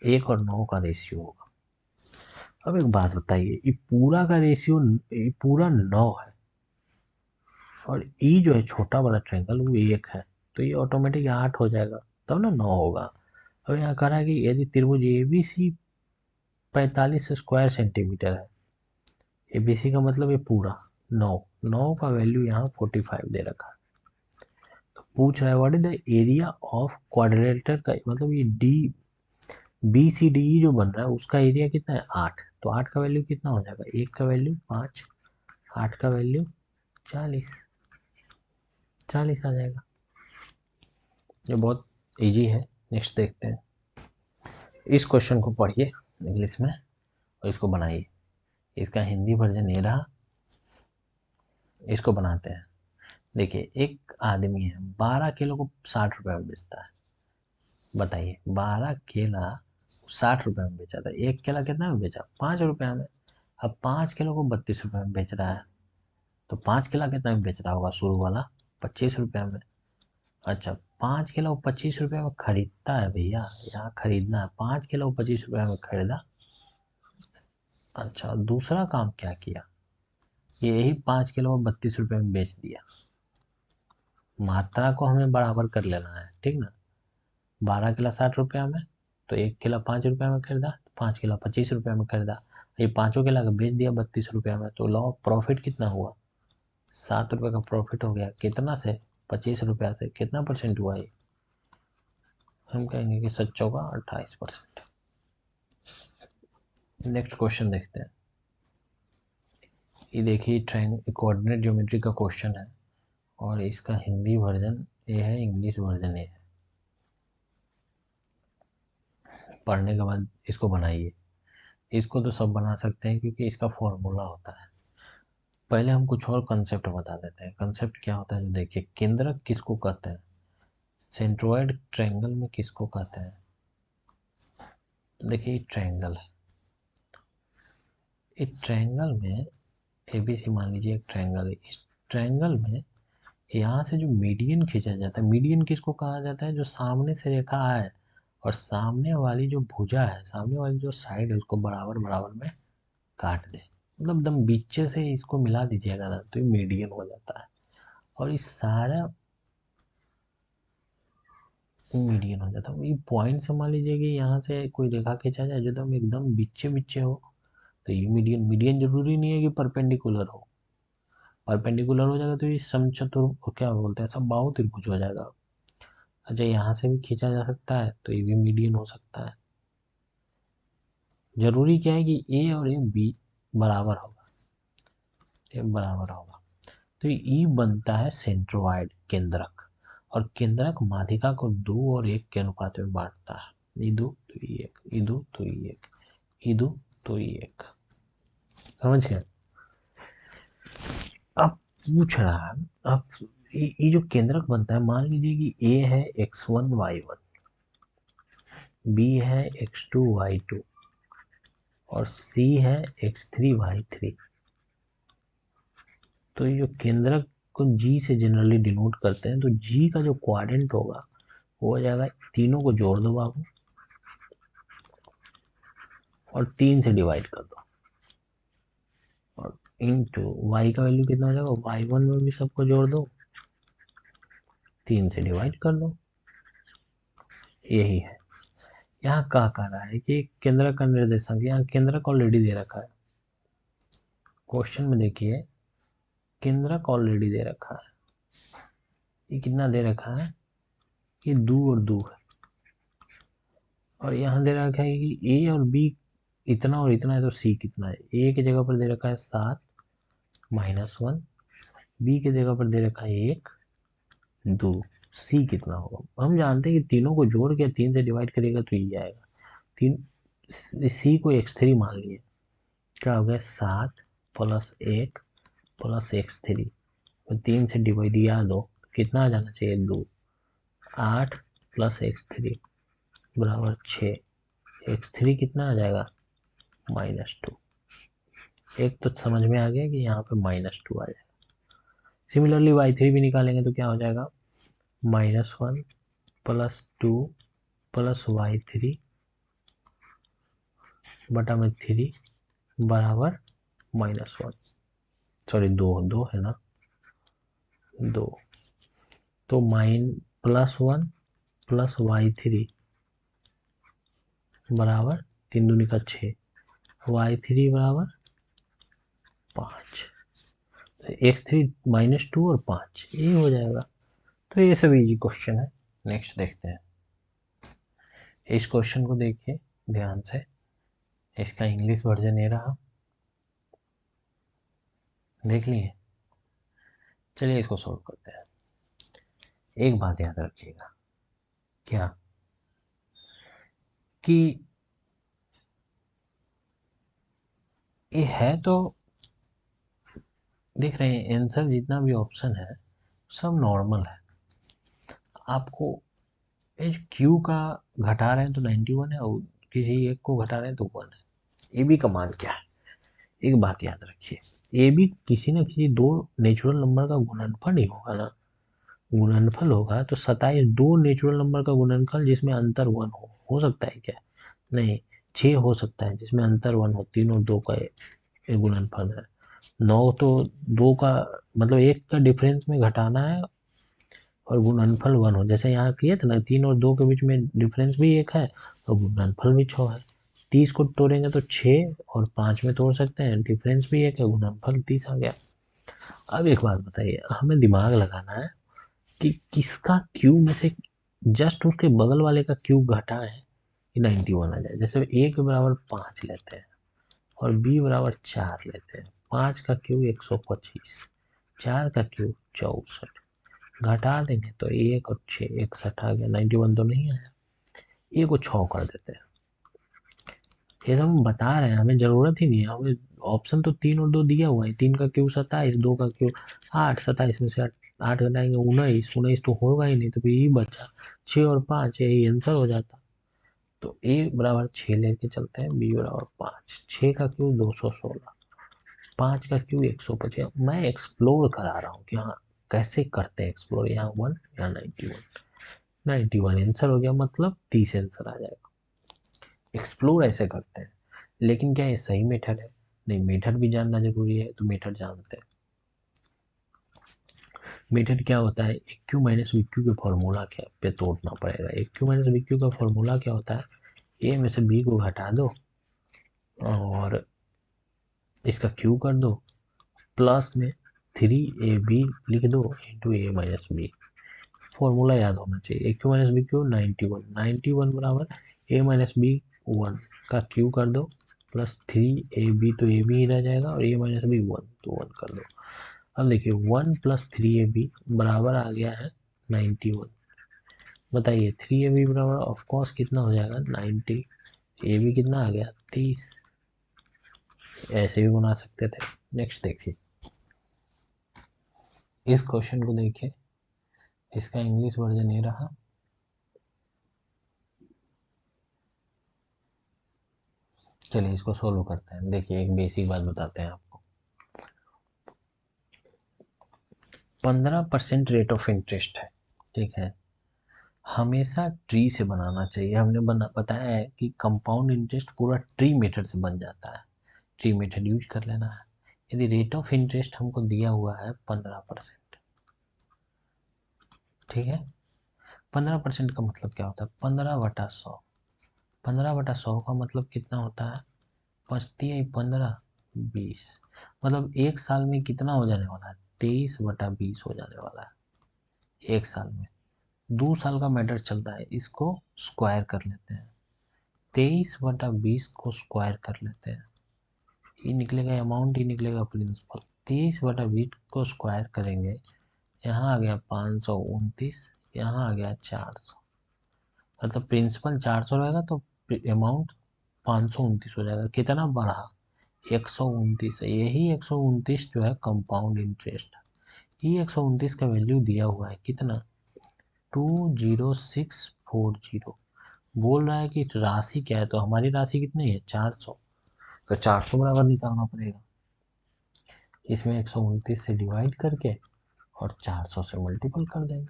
1 और 9 का रेशियो होगा। अब एक बात बताइए, ये पूरा का रेशियो, ये पूरा 9 है और ई जो है छोटा वाला ट्रायंगल वो 1 है, तो ये ऑटोमेटिक 8 हो जाएगा, तब ना 9 होगा। अब यहाँ कह रहा है कि यदि त्रिभुज A B C 45 square centimetre है, ए बी सी का मतलब ये पूरा 9 का वैल्यू यहाँ 45 दे रखा है। तो पूछ रहा है what is the area of quadrilateral का, मतलब ये डी बी सी डी जो बन रहा है उसका एरिया कितना है? 8। तो 8 का वैल्यू कितना हो जाएगा? 1 का वैल्यू 5, 8 का वैल्यू 40, 40 आ जाएगा। ये बहुत इजी है। नेक्स्ट देखते हैं, इस क्वेश्चन को पढ़िए इंग्लिश में और इसको बनाइए। इसका हिंदी वर्जन ये रहा, इसको बनाते हैं। देखिए, एक आदमी है 12 किलो को 60 रुपए में बेचता है। बताइए, 12 केला 60 रुपए में बेचा था, एक केला कितना में बेचा? 5 रुपया में। अब 5 किलो को 32 रुपए में बेच रहा है, तो 5 किलो कितना में बेच रहा होगा? शुरू वाला 25 रुपया में। अच्छा, 5 किलो 25 रुपये में खरीदता है भैया, यहाँ खरीदना है, 5 किलो 25 रुपये में खरीदा। अच्छा, दूसरा काम क्या किया? यही 5 किलो 32 रुपये में बेच दिया। मात्रा को हमें बराबर कर लेना है, ठीक ना? 12 किलो 60 रुपया में, तो 1 किलो 5 रुपया में खरीदा, 5 किलो 25 रुपया में खरीदा। ये पाँचों किलो का बेच दिया 32 रुपया में, तो लॉ प्रॉफिट कितना हुआ? 7 रुपये का प्रॉफिट हो गया। कितना से? 25 रुपया से। कितना परसेंट हुआ ये? हम कहेंगे कि 7 का 28%। नेक्स्ट क्वेश्चन देखते हैं। ये देखिए, कोऑर्डिनेट ज्योमेट्री का क्वेश्चन है और इसका हिंदी वर्जन ये है, इंग्लिश वर्जन ये है। पढ़ने के बाद इसको बनाइए। इसको तो सब बना सकते हैं क्योंकि इसका फॉर्मूला होता है। पहले हम कुछ और कंसेप्ट बता देते हैं। कंसेप्ट क्या होता है, जो देखिए, केंद्रक किसको कहते हैं? सेंट्रोइड ट्रायंगल में किसको कहते हैं? देखिए, ट्रायंगल है, इस ट्रायंगल में एबीसी मान लीजिए एक ट्रायंगल है। इस ट्रायंगल में यहाँ से जो मीडियन खींचा जाता है, मीडियन किसको कहा जाता है? जो सामने से रेखा आए और सामने वाली जो भुजा है, सामने वाली जो साइड है, उसको बराबर बराबर में काट दे, मतलब एकदम बीचे से इसको मिला दीजिएगा ना, तो ये मीडियन हो जाता है। और इस सारा मीडियन हो जाता है। ये पॉइंट से मान लीजिए कि यहाँ से कोई रेखा खींचा जाए जो एकदम बीचे बीचे हो, तो ये मीडियन। मीडियन जरूरी नहीं है कि परपेंडिकुलर हो, परपेंडिकुलर हो जाएगा तो ये समचतुर क्या बोलते हैं, सब बाहु त्रिभुज हो जाएगा। अच्छा यहाँ से भी खींचा जा सकता है तो ये भी मीडियन हो सकता है। जरूरी क्या है कि ए और ए बी बराबर होगा, ये बराबर होगा। तो ई बनता है सेंट्रोइड, केंद्रक। और केंद्रक माध्यिका को 2 और 1 के अनुपात में बांटता है। ई 2 तो ई 1, ई 2 तो ई 1, ई 2 तो ई 1। समझ गए। अब पूछ रहा है, अब ये जो केंद्रक बनता है, मान लीजिए कि ए है x1 y1, बी है x2 y2 और सी है x3 y3। तो ये जो केंद्रक को जी से जनरली डिनोट करते हैं, तो जी का जो क्वाड्रेंट होगा वो हो जाएगा, तीनों को जोड़ दो बाबू और 3 से डिवाइड कर दो, और इनटू वाई का वैल्यू कितना हो जाएगा, y1 में भी सबको जोड़ दो, 3 से डिवाइड कर दो। यही है। यहाँ क्या कह रहा है कि केंद्रक का निर्देशांक, यहाँ केंद्रक ऑलरेडी दे रखा है क्वेश्चन में। देखिए केंद्रक ऑलरेडी दे रखा है, ये कितना दे रखा है, ये 2 और 2 है। और यहाँ दे रखा है कि ए और बी इतना और इतना है, तो सी कितना है। ए की जगह पर दे रखा है 7 -1, बी की जगह पर दे रखा है 1 2, सी कितना होगा। हम जानते हैं कि तीनों को जोड़ के 3 से डिवाइड करेगा तो ये आएगा। तीन, सी को x3 मान लिए, क्या हो गया 7 + 1 + x3, तो 3 से डिवाइड याद हो कितना आ जाना चाहिए 2, 8 + x3 बराबर 6, x3 कितना आ जाएगा -2। एक तो समझ में आ गया कि यहाँ पे -2 आ जाएगा। सिमिलरली y3 भी निकालेंगे तो क्या हो जाएगा, -1 + 2 + y3 बटा में 3 बराबर -1, सॉरी 2 है ना, 2। तो +1 + y3 बराबर 3 दूनी का 6, y3 बराबर 5, x3 -2 और 5, ये हो जाएगा। तो ये सब इजी क्वेश्चन है। नेक्स्ट देखते हैं। इस क्वेश्चन को देखिए ध्यान से, इसका इंग्लिश वर्जन ये रहा, देख लिए। चलिए इसको सॉल्व करते हैं। एक बात याद रखिएगा, क्या कि ये है तो देख रहे हैं आंसर जितना भी ऑप्शन है सब नॉर्मल है। आपको एज क्यू का घटा रहे हैं तो 91 है, और किसी एक को घटा रहे हैं तो 1 है। ए बी का मान क्या है, एक बात याद रखिए, ए बी किसी न किसी दो नेचुरल नंबर का गुणनफल ही होगा ना। गुणनफल होगा तो 27 दो नेचुरल नंबर का गुणनफल जिसमें अंतर 1 हो सकता है क्या, नहीं। 6 हो सकता है जिसमें अंतर 1 हो, 3 और 2 का गुणनफल है। 9 तो 2 का मतलब 1 का डिफरेंस में घटाना है और गुणनफल 1 हो, जैसे यहाँ किए थे ना, 3 और 2 के बीच में डिफरेंस भी 1 है और गुणनफल भी 6 है। 30 को तोड़ेंगे तो 6 और 5 में तोड़ सकते हैं, डिफरेंस भी 1 है, गुणनफल 30 आ गया। अब एक बात बताइए, हमें दिमाग लगाना है कि किसका क्यूब में से जस्ट उसके बगल वाले का क्यूब घटा है कि 91 आ जाए। जैसे ए के बराबर 5 लेते हैं और बी बराबर 4 लेते हैं। 5 का क्यूब 125, 4 का क्यूब 64, घटा देंगे तो 1 और 6 61 आ गया, 91 तो नहीं आया। ए को 6 कर देते हैं। ये सब हम बता रहे हैं, हमें जरूरत ही नहीं है, हमें ऑप्शन तो 3 और 2 दिया हुआ है। 3 का क्यूब 27, 2 का क्यूब 8, 27 में से 8 घटाएंगे 19, 19 तो होगा ही नहीं, तो फिर ये बचा 6 और 5, यही आंसर हो जाता। तो ए बराबर 6 लेके चलते हैं, बी बराबर 5, 6 का क्यूब 216, 5 का क्यूब 125। मैं एक्सप्लोर करा रहा हूँ कि हाँ कैसे करते हैं एक्सप्लोर। यहाँ 1, यहाँ 91, 91 आंसर हो गया, मतलब 30 आंसर आ जाएगा। एक्सप्लोर ऐसे करते हैं। लेकिन क्या ये सही मेथड है, नहीं। मेथड भी जानना जरूरी है, तो मेथड जानते हैं। मेथड क्या होता है, ए क्यू माइनस बी क्यू के फॉर्मूला क्या पे तोड़ना पड़ेगा। ए क्यू माइनस बी क्यू का फॉर्मूला क्या होता है, ए में से बी को घटा दो और इसका क्यू कर दो, प्लस में 3ab लिख दो into a minus B. Formula याद होना चाहिए, a cube minus B cube 91 बराबर a माइनस बी 1 का क्यू कर दो प्लस 3ab, तो ए बी ही रह जाएगा, और a माइनस बी 1 तो 1 कर दो। अब देखिए 1 प्लस 3ab बराबर आ गया है 91। बताइए 3ab बराबर ऑफकोर्स कितना हो जाएगा 90, ए बी कितना आ गया 30। ऐसे भी बना सकते थे। नेक्स्ट देखिए, इस क्वेश्चन को देखिए, इसका इंग्लिश वर्जन ये रहा। चलिए इसको सोल्व करते हैं। देखिए एक बेसिक बात बताते हैं आपको। 15% रेट ऑफ इंटरेस्ट है, ठीक है। हमेशा ट्री से बनाना चाहिए। हमने बताया है कि कंपाउंड इंटरेस्ट पूरा ट्री मेथड से बन जाता है, ट्री मेथड यूज कर लेना है। यदि रेट ऑफ इंटरेस्ट हमको दिया हुआ है 15%, ठीक है। 15% का मतलब क्या होता है, 15/100। 15/100 का मतलब कितना होता है, 5×15 20। मतलब एक साल में कितना हो जाने वाला है, 23/20 हो जाने वाला है एक साल में। 2 साल का मैटर चल रहा है, इसको स्क्वायर कर लेते हैं। 23/20 को स्क्वायर कर लेते हैं, ये निकलेगा अमाउंट, ये निकलेगा प्रिंसिपल। 23/20 को स्क्वायर करेंगे, यहाँ आ गया 529, यहाँ आ गया 400। मतलब प्रिंसिपल 400 रहेगा तो अमाउंट 529 हो जाएगा। कितना बढ़ा, 129 है। यही 129 जो है कंपाउंड इंटरेस्ट। ये 129 का वैल्यू दिया हुआ है कितना, 20640। बोल रहा है कि राशि क्या है, तो हमारी राशि कितनी है 400, तो 400 बराबर निकालना पड़ेगा। इसमें 129 से डिवाइड करके और 400 से मल्टीपल कर देंगे,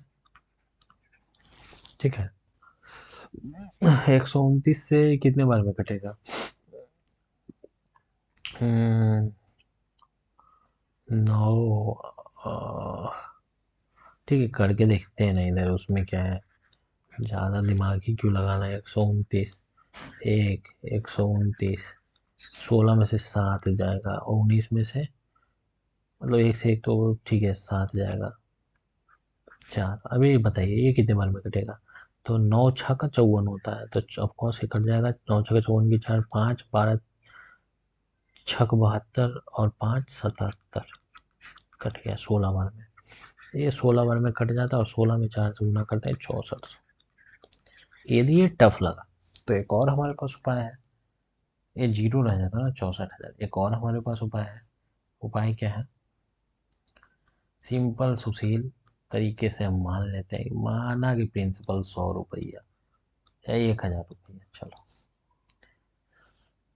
ठीक है। 129 से कितने बार में कटेगा, 9। ठीक है करके देखते हैं ना इधर, उसमें क्या है, ज़्यादा दिमाग ही क्यों लगाना है। 129 एक, 129 16 में से 7 जाएगा, और 19 में से, मतलब एक से एक तो ठीक है 7 जाएगा, 4। अभी बताइए ये कितने बार में कटेगा, तो 9×6 = 54 होता है, तो ऑफकोर्स ये कट जाएगा। 9×6 = 54 की 4, 5 12 6 72 और 5 77, कट गया 16 बार में। ये 16 बार में कट जाता है, और 16 में 4 से गुना करते हैं 6400। यदि ये टफ लगा तो एक और हमारे पास उपाय है, ये जीरो रह जाता ना 64,000। एक और हमारे पास उपाय है। उपाय क्या है, सिंपल सुशील तरीके से हम मान लेते हैं, माना कि प्रिंसिपल 100 रुपया या 1000 रुपया, चलो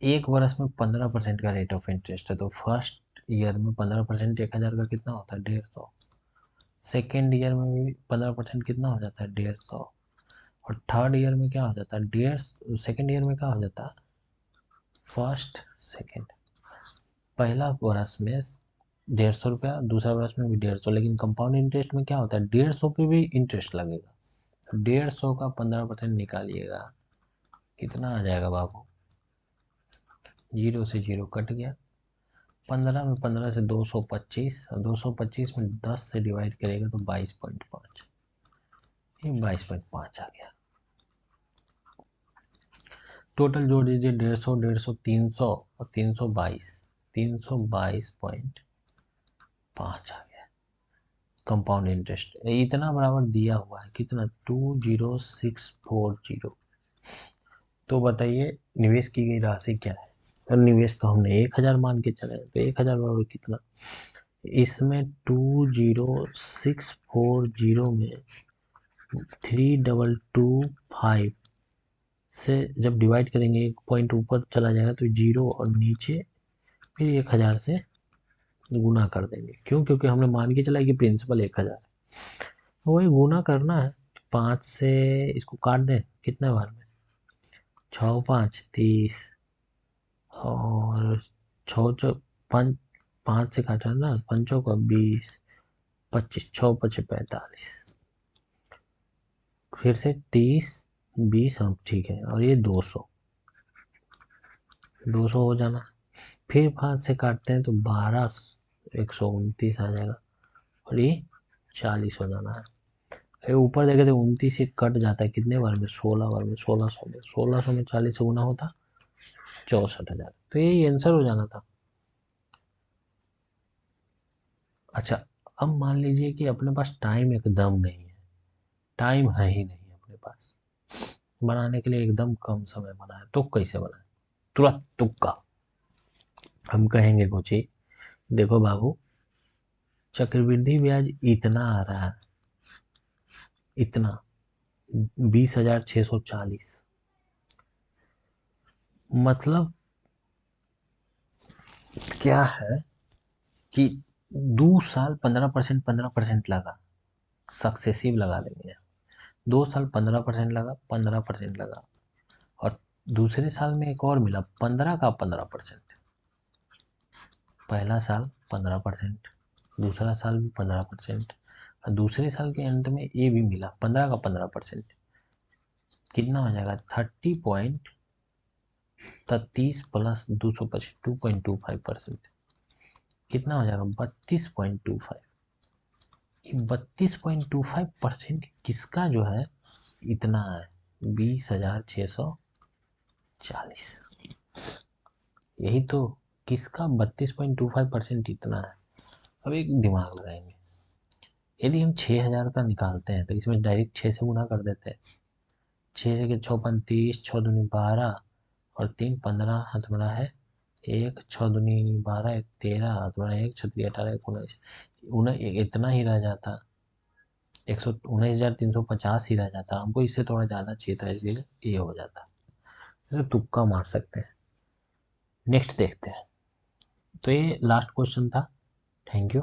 एक वर्ष में 15% का रेट ऑफ इंटरेस्ट है, तो फर्स्ट ईयर में 15% 1000 का कितना होता है 150। सेकेंड ईयर में भी 15% कितना हो जाता है 150, और थर्ड ईयर में क्या हो जाता है 150। सेकेंड ईयर में क्या हो जाता है, फर्स्ट सेकेंड, पहला वर्ष में 150 रुपया, दूसरा वर्ष में भी 150, लेकिन कंपाउंड इंटरेस्ट में क्या होता है 150 पे भी इंटरेस्ट लगेगा। 150 का 15% निकालिएगा, कितना आ जाएगा बाबू, 0 से 0 कट गया। 15 में 15 से 225, और 225 में 10 से डिवाइड करेगा तो 22.5, ये 22.5 आ गया। टोटल जोड़ दीजिए, 150 150 300 और 322, 322.5 आ गया कंपाउंड इंटरेस्ट। इतना बराबर दिया हुआ है कितना, 20640। तो बताइए निवेश की गई राशि क्या है, और निवेश तो हमने 1000 मान के चले, तो 1000 बराबर कितना, इसमें 20640 में 3225 से जब डिवाइड करेंगे, एक पॉइंट ऊपर चला जाएगा तो 0, और नीचे फिर 1000 से गुना कर देंगे। क्यों, क्योंकि हमने मान के चला कि प्रिंसिपल 1000 है, तो वही गुना करना है। 5 से इसको काट दें, कितने बार में, 6×5 = 30, और 5 5 से काटा ना, 5 का 20, 25, 6×5 = 45, फिर से 30 20, हाँ ठीक है, और ये 200 200 हो जाना। फिर 5 से काटते हैं तो 12 129 आ जाएगा और ये 40 हो जाना है। ये ऊपर देखे तो 29 से कट जाता है कितने बार में, 16 बार में, 1600 में, 1600 में 40 से गुना होता 64,000। तो यही आंसर हो जाना था। अच्छा, अब मान लीजिए कि अपने पास टाइम एकदम नहीं है, टाइम है ही नहीं अपने पास बनाने के लिए, एकदम कम समय बना है, तो कैसे बनाए? तुरंत तुक्का हम कहेंगे कुछ ही, देखो बाबू, चक्रवृद्धि ब्याज इतना आ रहा है, इतना 20,640, मतलब क्या है कि 2 साल 15%, 15% लगा, सक्सेसिव लगा लेंगे, 2 साल 15% लगा, 15% लगा, और दूसरे साल में एक और मिला 15 का 15%। पहला साल 15%, दूसरा साल भी 15%, और दूसरे साल के अंत में ये भी मिला 15 का 15%। कितना हो जाएगा? 30.33 प्लस 225, 2.25%। कितना हो जाएगा? 32.25। ये 32.25% किसका जो है इतना है? 20,640। यही तो, किसका 32.25% इतना है। अब एक दिमाग लगाएंगे, यदि हम 6,000 का निकालते हैं तो इसमें डायरेक्ट 6 से गुना कर देते हैं। 6 से 6 35, 6 दूनी 12 और 3 15, हाथ बना है 1, 6 दूनी 12, 1 13, हाथ बना 1 6 3 18, 19, इतना ही रह जाता, 119,350 ही रह जाता। हमको इससे थोड़ा ज़्यादा चाहिए था, इसलिए ये हो जाता। तो तुक्का मार सकते हैं। नेक्स्ट देखते हैं। तो ये लास्ट क्वेश्चन था। Thank you.